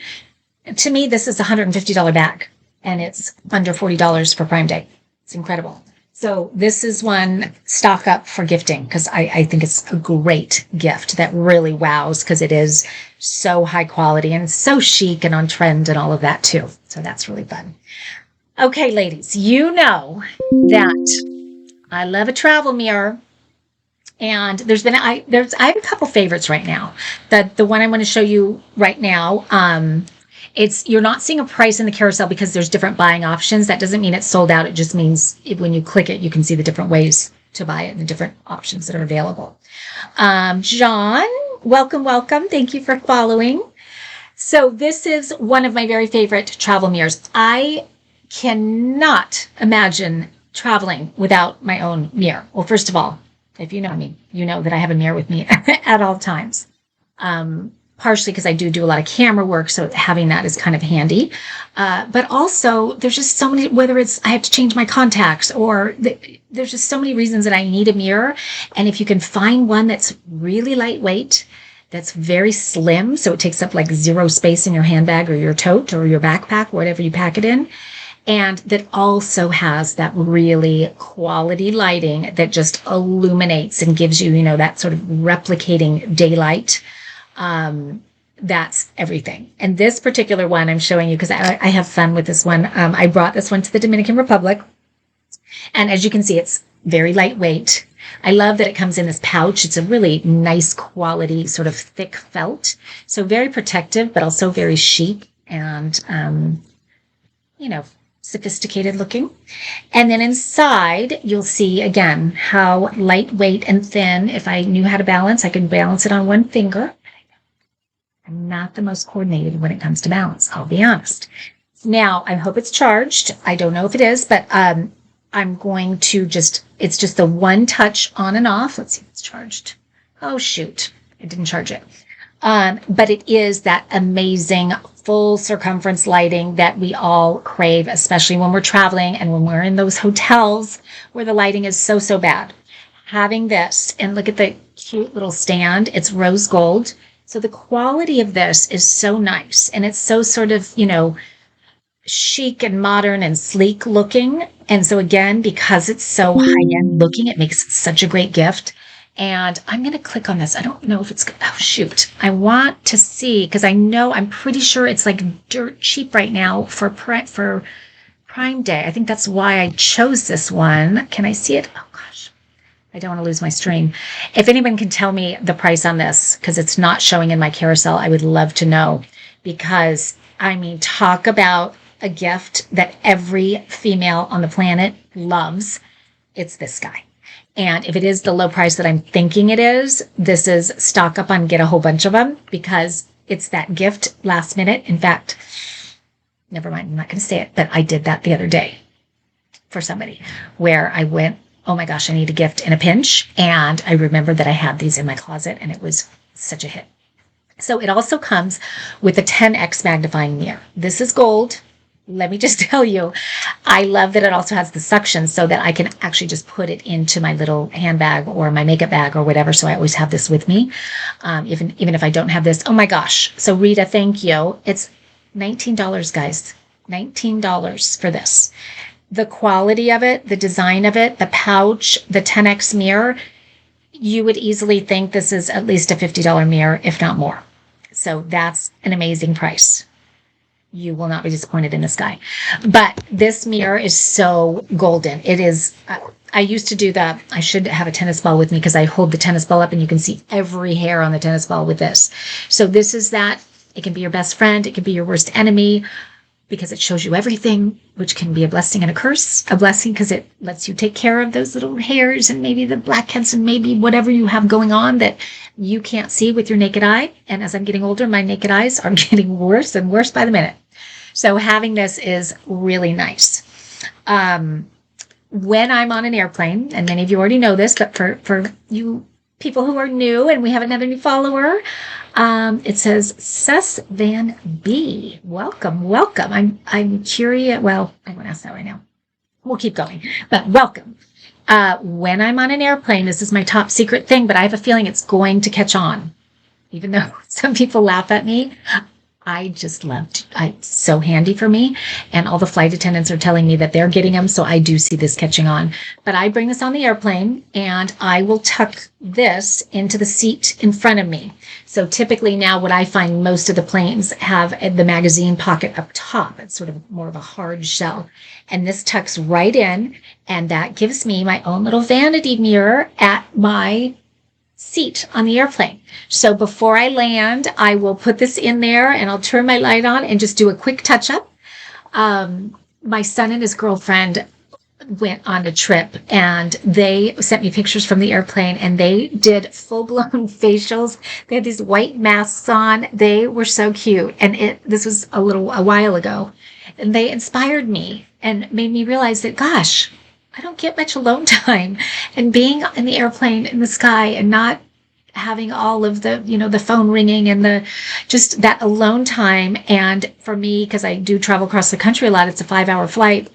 to me, this is a $150 bag. And it's under $40 for Prime Day. It's incredible. So this is one stock up for gifting because I think it's a great gift that really wows because it is so high quality and it's so chic and on trend and all of that too. So that's really fun. Okay, ladies, you know that I love a travel mirror. And I have a couple favorites right now. The one I want to show you right now, you're not seeing a price in the carousel because there's different buying options. That doesn't mean it's sold out. It just means when you click it, you can see the different ways to buy it and the different options that are available. John, welcome. Thank you for following. So this is one of my very favorite travel mirrors. I cannot imagine traveling without my own mirror. Well, first of all, if you know me, you know that I have a mirror with me at all times. Partially because I do a lot of camera work, so having that is kind of handy. But also, there's just so many, whether it's I have to change my contacts or there's just so many reasons that I need a mirror. And if you can find one that's really lightweight, that's very slim, so it takes up like zero space in your handbag or your tote or your backpack, whatever you pack it in, and that also has that really quality lighting that just illuminates and gives you, that sort of replicating daylight. That's everything. And this particular one I'm showing you because I have fun with this one. I brought this one to the Dominican Republic. And as you can see, it's very lightweight. I love that it comes in this pouch. It's a really nice quality, sort of thick felt. So very protective, but also very chic and, sophisticated looking. And then inside, you'll see again how lightweight and thin. If I knew how to balance, I could balance it on one finger. I'm not the most coordinated when it comes to balance, I'll be honest. Now, I hope it's charged. I don't know if it is, but I'm going to it's just the one touch on and off. Let's see if it's charged. Oh, shoot. I didn't charge it. But it is that amazing full circumference lighting that we all crave, especially when we're traveling and when we're in those hotels where the lighting is so, so bad. Having this, and look at the cute little stand, it's rose gold. So the quality of this is so nice, and it's so sort of, chic and modern and sleek looking. And so again, because it's so high-end looking, it makes it such a great gift. And I'm going to click on this. I don't know if it's good. Oh, shoot. I want to see, because I'm pretty sure it's like dirt cheap right now for Prime Day. I think that's why I chose this one. Can I see it? Oh, gosh. I don't want to lose my stream. If anyone can tell me the price on this, because it's not showing in my carousel, I would love to know. Because, talk about a gift that every female on the planet loves. It's this guy. And if it is the low price that I'm thinking it is, this is stock up on get a whole bunch of them, because it's that gift last minute. In fact, never mind, I'm not going to say it, but I did that the other day for somebody where I went, oh my gosh, I need a gift in a pinch. And I remembered that I had these in my closet, and it was such a hit. So it also comes with a 10x magnifying mirror. This is gold. Let me just tell you, I love that it also has the suction so that I can actually just put it into my little handbag or my makeup bag or whatever. So I always have this with me, even if I don't have this. Oh my gosh. So Rita, thank you. It's $19, guys. $19 for this. The quality of it, the design of it, the pouch, the 10x mirror, you would easily think this is at least a $50 mirror, if not more. So that's an amazing price. You will not be disappointed in this guy. But this mirror is so golden. It is, I used to do that. I should have a tennis ball with me because I hold the tennis ball up and you can see every hair on the tennis ball with this. So this is that. It can be your best friend. It can be your worst enemy because it shows you everything, which can be a blessing and a curse. A blessing because it lets you take care of those little hairs and maybe the blackheads and maybe whatever you have going on that you can't see with your naked eye. And as I'm getting older, my naked eyes are getting worse and worse by the minute. So having this is really nice. When I'm on an airplane, and many of you already know this, but for you people who are new and we have another new follower, it says Sus Van B. Welcome. I'm curious. Well, I won't ask that right now. We'll keep going, but welcome. When I'm on an airplane, this is my top secret thing, but I have a feeling it's going to catch on. Even though some people laugh at me, I just loved it. It's so handy for me. And all the flight attendants are telling me that they're getting them. So I do see this catching on. But I bring this on the airplane and I will tuck this into the seat in front of me. So typically now what I find most of the planes have the magazine pocket up top. It's sort of more of a hard shell. And this tucks right in. And that gives me my own little vanity mirror at my seat on the airplane. So before I land, I will put this in there and I'll turn my light on and just do a quick touch up. My son and his girlfriend went on a trip and they sent me pictures from the airplane and they did full-blown facials. They had these white masks on. They were so cute. And this was a while ago. And they inspired me and made me realize that, gosh, I don't get much alone time, and being in the airplane in the sky and not having all of the, the phone ringing and just that alone time. And for me, because I do travel across the country a lot, it's a 5-hour flight.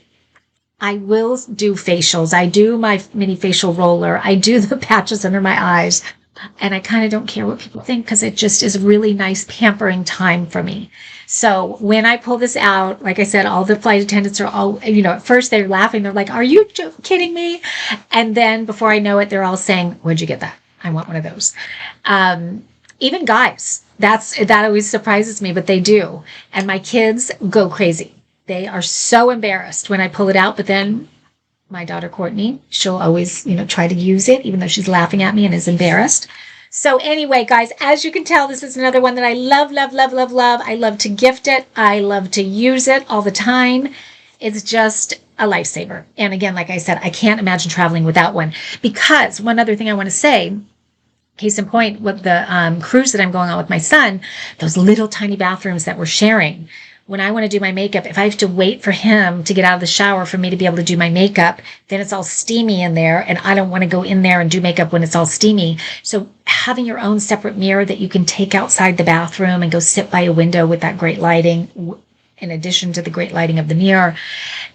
I will do facials. I do my mini facial roller. I do the patches under my eyes. And I kind of don't care what people think because it just is really nice pampering time for me. So when I pull this out, like I said, all the flight attendants are all, at first they're laughing. They're like, are you kidding me? And then before I know it, they're all saying, where'd you get that? I want one of those. Even guys, that always surprises me, but they do. And my kids go crazy. They are so embarrassed when I pull it out, but then my daughter, Courtney, she'll always, try to use it, even though she's laughing at me and is embarrassed. So anyway, guys, as you can tell, this is another one that I love, love, love, love, love. I love to gift it. I love to use it all the time. It's just a lifesaver. And again, like I said, I can't imagine traveling without one. Because one other thing I want to say, case in point, with the cruise that I'm going on with my son, those little tiny bathrooms that we're sharing, when I want to do my makeup, if I have to wait for him to get out of the shower for me to be able to do my makeup, then it's all steamy in there, and I don't want to go in there and do makeup when it's all steamy. So having your own separate mirror that you can take outside the bathroom and go sit by a window with that great lighting, in addition to the great lighting of the mirror,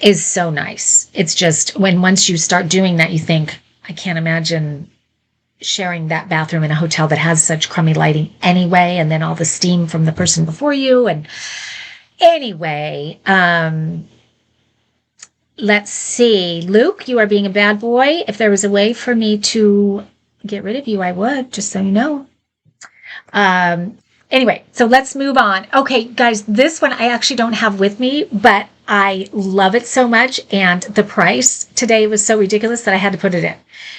is so nice. It's just once you start doing that, you think, I can't imagine sharing that bathroom in a hotel that has such crummy lighting anyway, and then all the steam from the person before you. And anyway, let's see. Luke, you are being a bad boy. If there was a way for me to get rid of you, I would, just so you know. Anyway, so let's move on. Okay, guys, this one I actually don't have with me, but I love it so much, and the price today was so ridiculous that I had to put it in.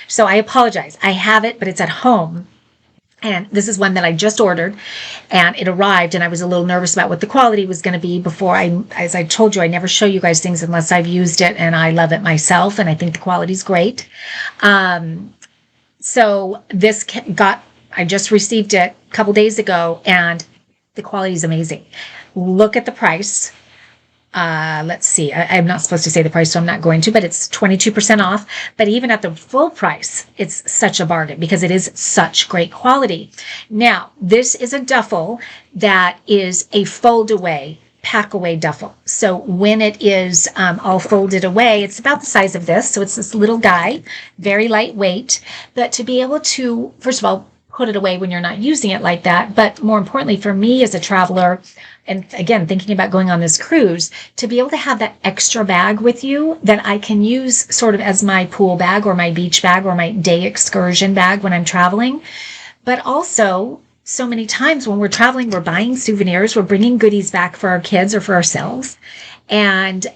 So I apologize. I have it, but it's at home. And this is one that I just ordered, and it arrived, and I was a little nervous about what the quality was going to be before as I told you, I never show you guys things unless I've used it, and I love it myself, and I think the quality's great. So this I just received it a couple days ago, and the quality is amazing. Look at the price. Let's see. I'm not supposed to say the price, so I'm not going to, but it's 22% off. But even at the full price, it's such a bargain because it is such great quality. Now, this is a duffel that is a fold away, pack away duffel. So when it is all folded away, it's about the size of this. So it's this little guy, very lightweight. But to be able to, first of all, put it away when you're not using it like that. But more importantly, for me as a traveler, and again, thinking about going on this cruise, to be able to have that extra bag with you that I can use sort of as my pool bag or my beach bag or my day excursion bag when I'm traveling. But also, so many times when we're traveling, we're buying souvenirs, we're bringing goodies back for our kids or for ourselves. And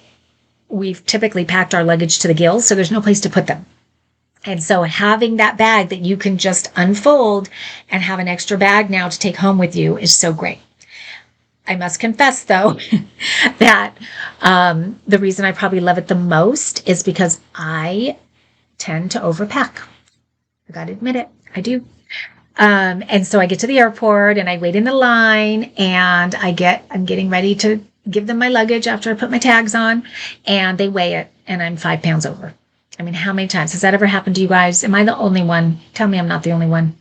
we've typically packed our luggage to the gills, so there's no place to put them. And so having that bag that you can just unfold and have an extra bag now to take home with you is so great. I must confess, though, that the reason I probably love it the most is because I tend to overpack. I got to admit it. I do. And so I get to the airport and I wait in the line, and I'm getting ready to give them my luggage after I put my tags on, and they weigh it, and I'm 5 pounds over. I mean, how many times has that ever happened to you guys? Am I the only one? Tell me I'm not the only one.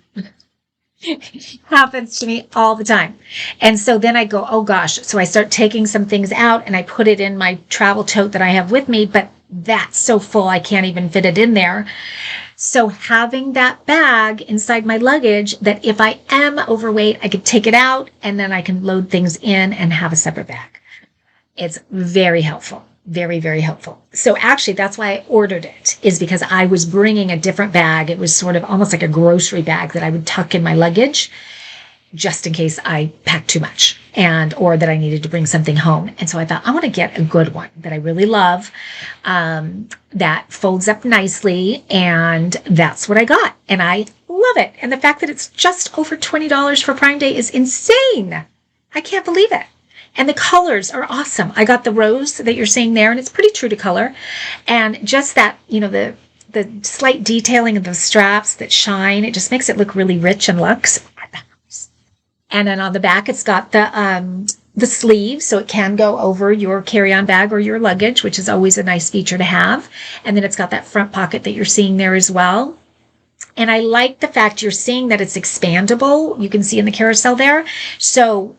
Happens to me all the time. And so then I go, oh gosh. So I start taking some things out and I put it in my travel tote that I have with me, but that's so full I can't even fit it in there. So having that bag inside my luggage, that if I am overweight, I could take it out and then I can load things in and have a separate bag. It's very helpful. Very, very helpful. So actually, that's why I ordered it, is because I was bringing a different bag. It was sort of almost like a grocery bag that I would tuck in my luggage just in case I packed too much or that I needed to bring something home. And so I thought, I want to get a good one that I really love, that folds up nicely. And that's what I got. And I love it. And the fact that it's just over $20 for Prime Day is insane. I can't believe it. And the colors are awesome. I got the rose that you're seeing there, and it's pretty true to color. And just that, the slight detailing of the straps that shine, it just makes it look really rich and luxe. And then on the back, it's got the sleeve, so it can go over your carry-on bag or your luggage, which is always a nice feature to have. And then it's got that front pocket that you're seeing there as well. And I like the fact you're seeing that it's expandable. You can see in the carousel there. So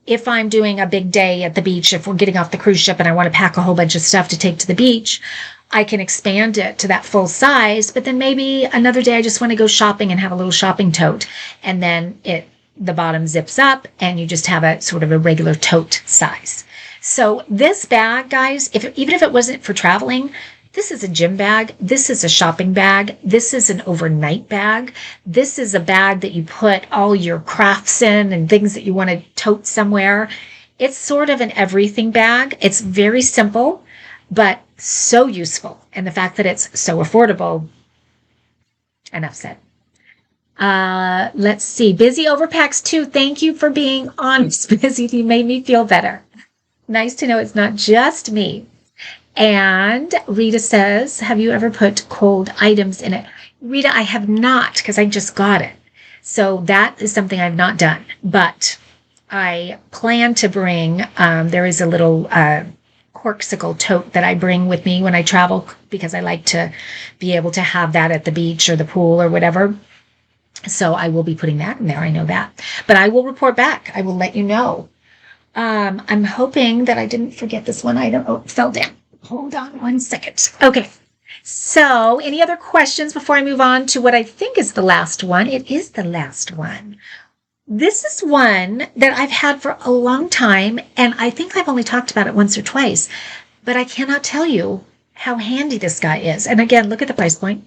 if I'm doing a big day at the beach, if we're getting off the cruise ship and I want to pack a whole bunch of stuff to take to the beach, I can expand it to that full size. But then maybe another day I just want to go shopping and have a little shopping tote. And then the bottom zips up and you just have a sort of a regular tote size. So this bag, guys, even if it wasn't for traveling, this is a gym bag. This is a shopping bag. This is an overnight bag. This is a bag that you put all your crafts in and things that you want to tote somewhere. It's sort of an everything bag. It's very simple, but so useful. And the fact that it's so affordable, enough said. Let's see. Busy overpacks too. Thank you for being honest, Busy. You made me feel better. Nice to know it's not just me. And Rita says, have you ever put cold items in it? Rita, I have not, because I just got it. So that is something I've not done. But I plan to bring, there is a little corksicle tote that I bring with me when I travel because I like to be able to have that at the beach or the pool or whatever. So I will be putting that in there. I know that. But I will report back. I will let you know. I'm hoping that I didn't forget this one item. Oh, it fell down. Hold on 1 second. Okay. So any other questions before I move on to what I think is the last one? It is the last one. This is one that I've had for a long time, and I think I've only talked about it once or twice, but I cannot tell you how handy this guy is. And again, look at the price point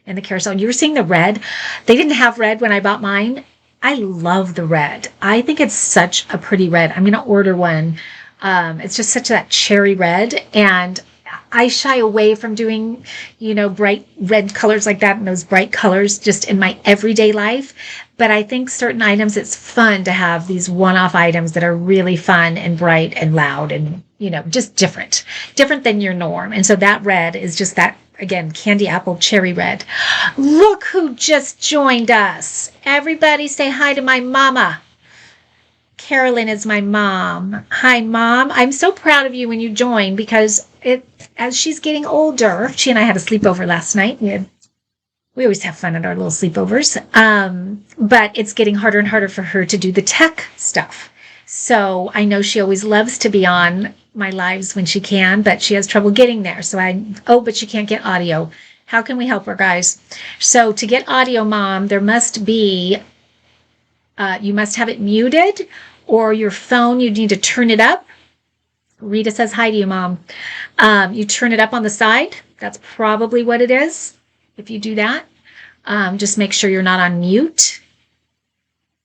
and the carousel. You were seeing the red. They didn't have red when I bought mine. I love the red. I think it's such a pretty red. I'm going to order one. It's just such that cherry red, and I shy away from doing, bright red colors like that and those bright colors just in my everyday life. But I think certain items, it's fun to have these one-off items that are really fun and bright and loud and, just different than your norm. And so that red is just that, again, candy apple cherry red. Look who just joined us. Everybody say hi to my mama. Carolyn is my mom. Hi, Mom. I'm so proud of you when you join because as she's getting older, she and I had a sleepover last night. We always have fun at our little sleepovers. But it's getting harder and harder for her to do the tech stuff. So I know she always loves to be on my lives when she can, but she has trouble getting there. But she can't get audio. How can we help her, guys? So to get audio, Mom, there must be, you must have it muted, or your phone, you need to turn it up. Rita says hi to you, Mom. You turn it up on the side. That's probably what it is. If you do that, just make sure you're not on mute,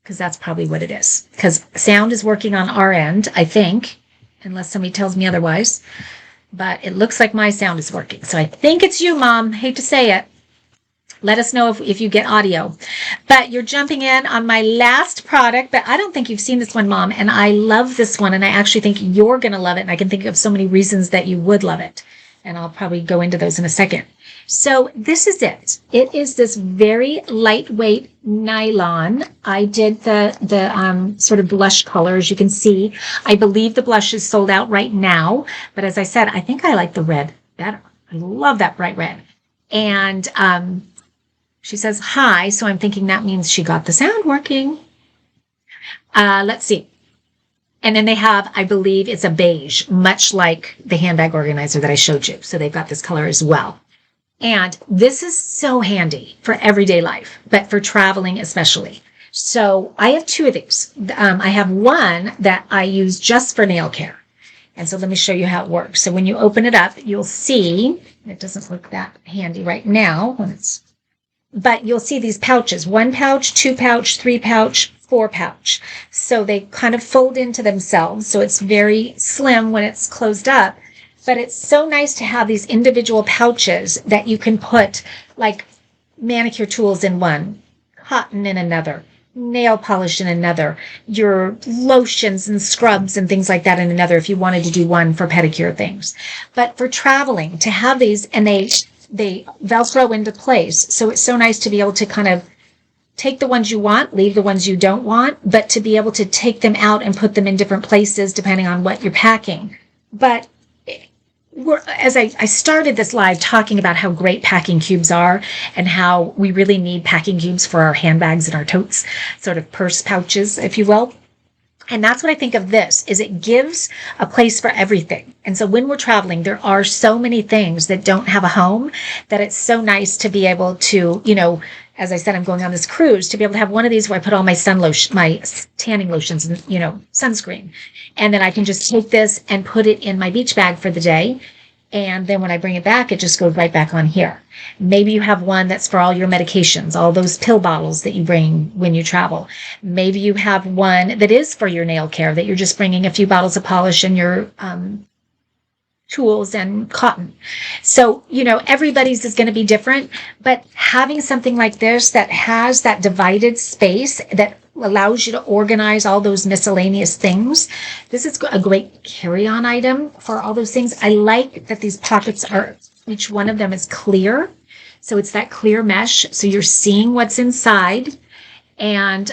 because that's probably what it is. Because sound is working on our end, I think, unless somebody tells me otherwise. But it looks like my sound is working. So I think it's you, Mom. Hate to say it. Let us know if you get audio. But you're jumping in on my last product, but I don't think you've seen this one, Mom. And I love this one, and I actually think you're going to love it. And I can think of so many reasons that you would love it. And I'll probably go into those in a second. So this is it. It is this very lightweight nylon. I did the sort of blush color, as you can see. I believe the blush is sold out right now. But as I said, I think I like the red better. I love that bright red. And she says hi, so I'm thinking that means she got the sound working. Let's see. And then they have, I believe it's a beige, much like the handbag organizer that I showed you. So they've got this color as well. And this is so handy for everyday life, but for traveling especially. So I have two of these. I have one that I use just for nail care. And so let me show you how it works. So when you open it up, you'll see, it doesn't look that handy right now, but you'll see these pouches, 1 pouch, 2 pouch, 3 pouch, 4 pouch. So they kind of fold into themselves. So it's very slim when it's closed up, but it's so nice to have these individual pouches that you can put like manicure tools in one, cotton in another, nail polish in another, your lotions and scrubs and things like that in another if you wanted to do one for pedicure things. But for traveling, to have these, and they Velcro into place. So it's so nice to be able to kind of take the ones you want, leave the ones you don't want, but to be able to take them out and put them in different places depending on what you're packing. But as I started this live talking about how great packing cubes are and how we really need packing cubes for our handbags and our totes, sort of purse pouches, if you will. And that's what I think of this, is it gives a place for everything. And so when we're traveling, there are so many things that don't have a home that it's so nice to be able to, as I said, I'm going on this cruise, to be able to have one of these where I put all my my tanning lotions and, sunscreen. And then I can just take this and put it in my beach bag for the day. And then when I bring it back, it just goes right back on here. Maybe you have one that's for all your medications, all those pill bottles that you bring when you travel. Maybe you have one that is for your nail care, that you're just bringing a few bottles of polish and your tools and cotton. So, everybody's is going to be different, but having something like this that has that divided space that allows you to organize all those miscellaneous things. This is a great carry-on item for all those things. I like that these pockets each one of them is clear. So it's that clear mesh. So you're seeing what's inside. And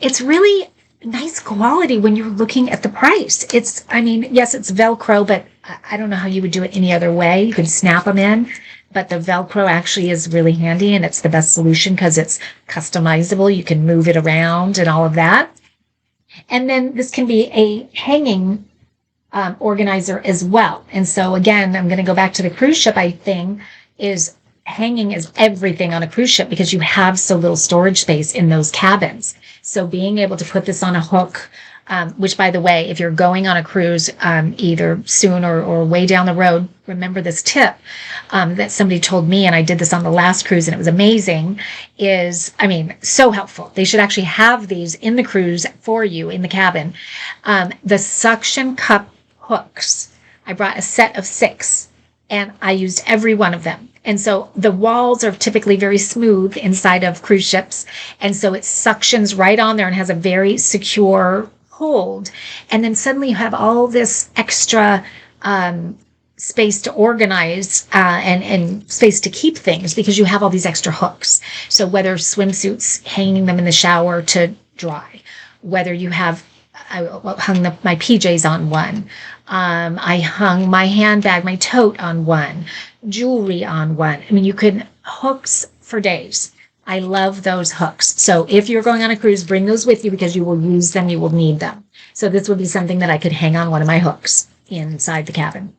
it's really nice quality when you're looking at the price. Yes, it's Velcro, but I don't know how you would do it any other way. You can snap them in, but the Velcro actually is really handy, and it's the best solution because it's customizable. You can move it around and all of that. And then this can be a hanging organizer as well. And so again, I'm going to go back to the cruise ship thing, is hanging is everything on a cruise ship because you have so little storage space in those cabins. So being able to put this on a hook, which, by the way, if you're going on a cruise either soon or way down the road, remember this tip that somebody told me, and I did this on the last cruise, and it was amazing, so helpful. They should actually have these in the cruise for you in the cabin. The suction cup hooks. I brought a set of 6, and I used every one of them. And so the walls are typically very smooth inside of cruise ships. And so it suctions right on there and has a very secure hold. And then suddenly you have all this extra space to organize and space to keep things because you have all these extra hooks. So whether swimsuits, hanging them in the shower to dry, whether you have, I hung my PJs on one. I hung my handbag, my tote on one, jewelry on one. You could hooks for days. I love those hooks. So if you're going on a cruise, bring those with you because you will use them. You will need them. So this would be something that I could hang on one of my hooks inside the cabin.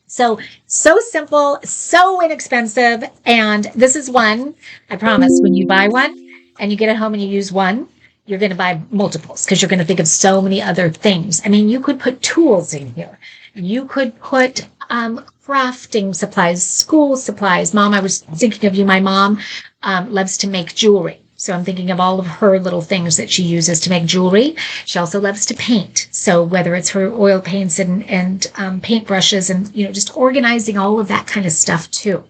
So simple, so inexpensive. And this is one, I promise, when you buy one and you get it home and you use one, you're going to buy multiples because you're going to think of so many other things. You could put tools in here. You could put crafting supplies, school supplies. Mom, I was thinking of you. My mom loves to make jewelry. So I'm thinking of all of her little things that she uses to make jewelry. She also loves to paint. So whether it's her oil paints and paint brushes and, just organizing all of that kind of stuff too.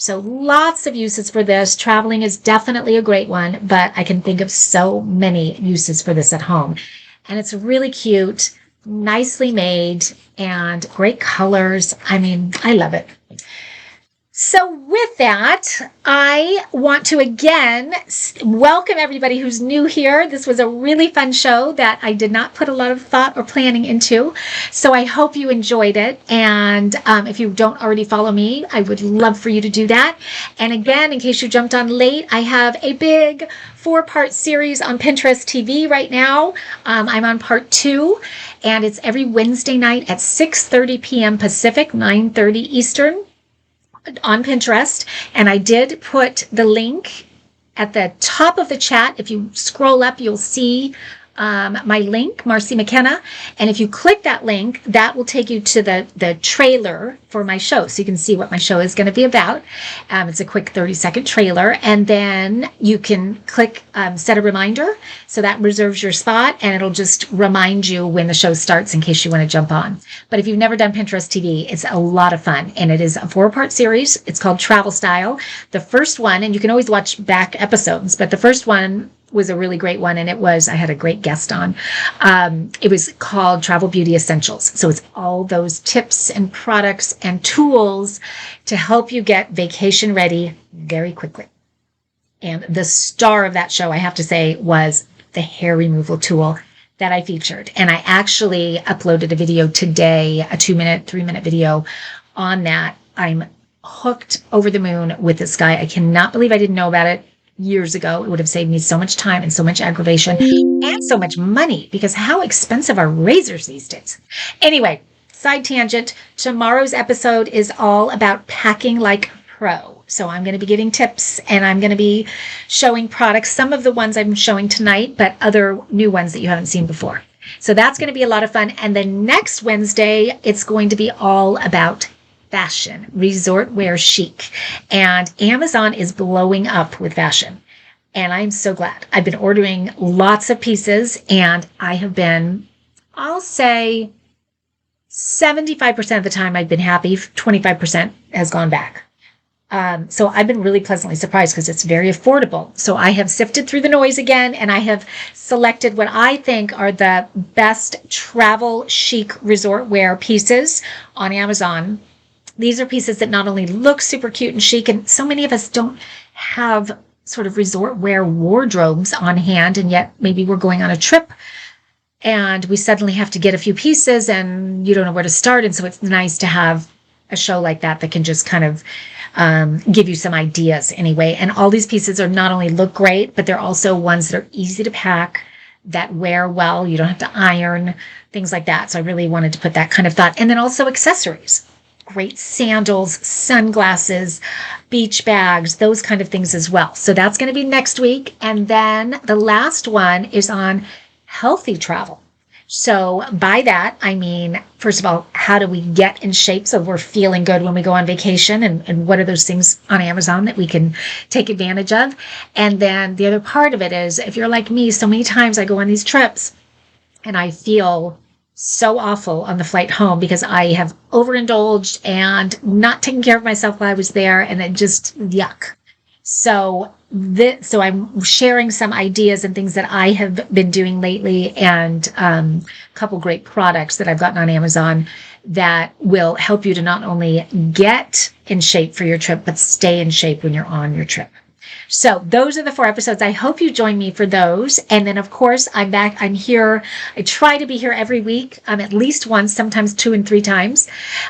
So lots of uses for this. Traveling is definitely a great one, but I can think of so many uses for this at home. And it's really cute, nicely made, and great colors. I love it. So with that, I want to again welcome everybody who's new here. This was a really fun show that I did not put a lot of thought or planning into. So I hope you enjoyed it. And if you don't already follow me, I would love for you to do that. And again, in case you jumped on late, I have a big 4-part series on Pinterest TV right now. I'm on part 2, and it's every Wednesday night at 6:30 p.m. Pacific, 9:30 Eastern. On Pinterest, and I did put the link at the top of the chat. If you scroll up, you'll see my link, Marcy McKenna, and if you click that link, that will take you to the trailer for my show, so you can see what my show is going to be about. It's a quick 30-second trailer, and then you can click set a reminder, so that reserves your spot, and it'll just remind you when the show starts in case you want to jump on. But if you've never done Pinterest TV, it's a lot of fun, and it is a 4-part series. It's called Travel Style. The first one, and you can always watch back episodes, but the first one was a really great one, and I had a great guest on. It was called Travel Beauty Essentials. So it's all those tips and products and tools to help you get vacation ready very quickly. And the star of that show, I have to say, was the hair removal tool that I featured. And I actually uploaded a video today, a 2-minute, 3-minute video on that. I'm hooked over the moon with this guy. I cannot believe I didn't know about it years ago. It would have saved me so much time and so much aggravation and so much money, because how expensive are razors these days? Anyway, side tangent. Tomorrow's episode is all about packing like a pro. So I'm going to be giving tips, and I'm going to be showing products, some of the ones I'm showing tonight, but other new ones that you haven't seen before. So that's going to be a lot of fun. And then next Wednesday, it's going to be all about fashion, resort wear chic. And Amazon is blowing up with fashion. And I'm so glad. I've been ordering lots of pieces, and I have been, I'll say 75% of the time I've been happy, 25% has gone back. So I've been really pleasantly surprised because it's very affordable. So I have sifted through the noise again, and I have selected what I think are the best travel chic resort wear pieces on Amazon. These are pieces that not only look super cute and chic, and so many of us don't have sort of resort wear wardrobes on hand, and yet maybe we're going on a trip and we suddenly have to get a few pieces and you don't know where to start. And so it's nice to have a show like that can just kind of give you some ideas anyway. And all these pieces are not only look great, but they're also ones that are easy to pack, that wear well. You don't have to iron, things like that. So I really wanted to put that kind of thought. And then also accessories. Great sandals, sunglasses, beach bags, those kind of things as well. So that's going to be next week. And then the last one is on healthy travel. So by that, I mean, first of all, how do we get in shape so we're feeling good when we go on vacation? And what are those things on Amazon that we can take advantage of? And then the other part of it is, if you're like me, so many times I go on these trips and I feel so awful on the flight home because I have overindulged and not taken care of myself while I was there, and it just yuck. So I'm sharing some ideas and things that I have been doing lately, and a couple great products that I've gotten on Amazon that will help you to not only get in shape for your trip, but stay in shape when you're on your trip. So those are the 4 episodes. I hope you join me for those. And then, of course, I'm back. I'm here. I try to be here every week, at least once, sometimes 2 and 3 times.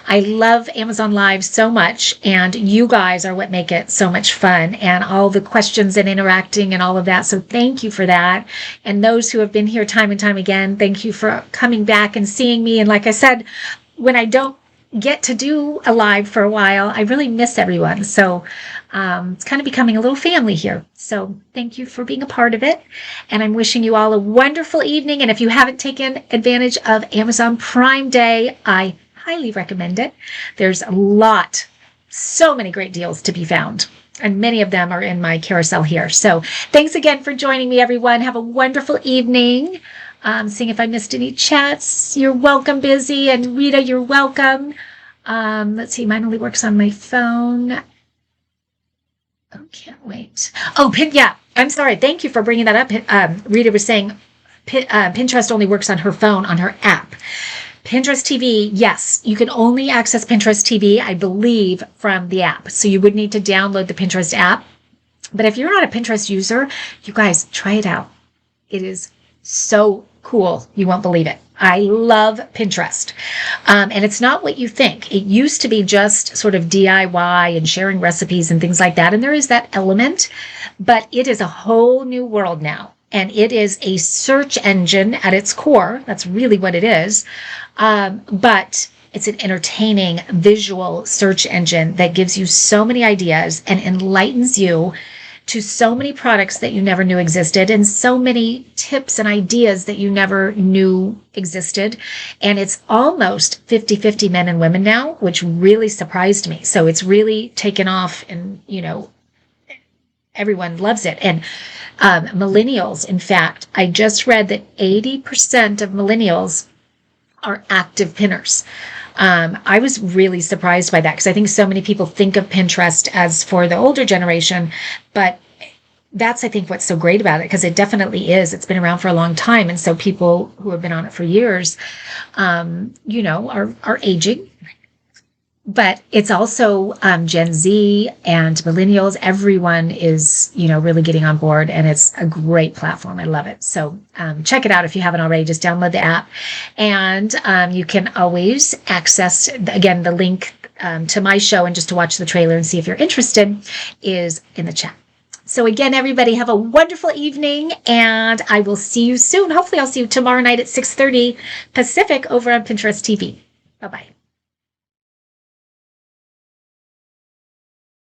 I love Amazon Live so much, and you guys are what make it so much fun, and all the questions and interacting and all of that. So thank you for that. And those who have been here time and time again, thank you for coming back and seeing me. And like I said, when I don't get to do a live for a while, I really miss everyone. So it's kind of becoming a little family here. So thank you for being a part of it. And I'm wishing you all a wonderful evening. And if you haven't taken advantage of Amazon Prime Day, I highly recommend it. There's so many great deals to be found. And many of them are in my carousel here. So thanks again for joining me, everyone. Have a wonderful evening. Seeing if I missed any chats. You're welcome, Busy. And Rita, you're welcome. Let's see. Mine only works on my phone. Oh, can't wait. Oh, yeah. I'm sorry. Thank you for bringing that up. Rita was saying Pinterest only works on her phone, on her app. Pinterest TV, yes, you can only access Pinterest TV, I believe, from the app. So you would need to download the Pinterest app. But if you're not a Pinterest user, you guys, try it out. It is so cool. You won't believe it. I love Pinterest. And it's not what you think. It used to be just sort of DIY and sharing recipes and things like that. And there is that element, but it is a whole new world now. And it is a search engine at its core. That's really what it is. But it's an entertaining visual search engine that gives you so many ideas and enlightens you to so many products that you never knew existed, and so many tips and ideas that you never knew existed. And it's almost 50-50 men and women now, which really surprised me. So it's really taken off, and, everyone loves it. And millennials, in fact, I just read that 80% of millennials are active pinners. I was really surprised by that, because I think so many people think of Pinterest as for the older generation, but that's, I think, what's so great about it, because it definitely is. It's been around for a long time. And so people who have been on it for years, are aging. But it's also Gen Z and millennials. Everyone is, really getting on board, and it's a great platform. I love it. So check it out if you haven't already. Just download the app, and you can always access, again, the link to my show, and just to watch the trailer and see if you're interested is in the chat. So again, everybody, have a wonderful evening, and I will see you soon. Hopefully I'll see you tomorrow night at 6:30 Pacific over on Pinterest TV. Bye-bye.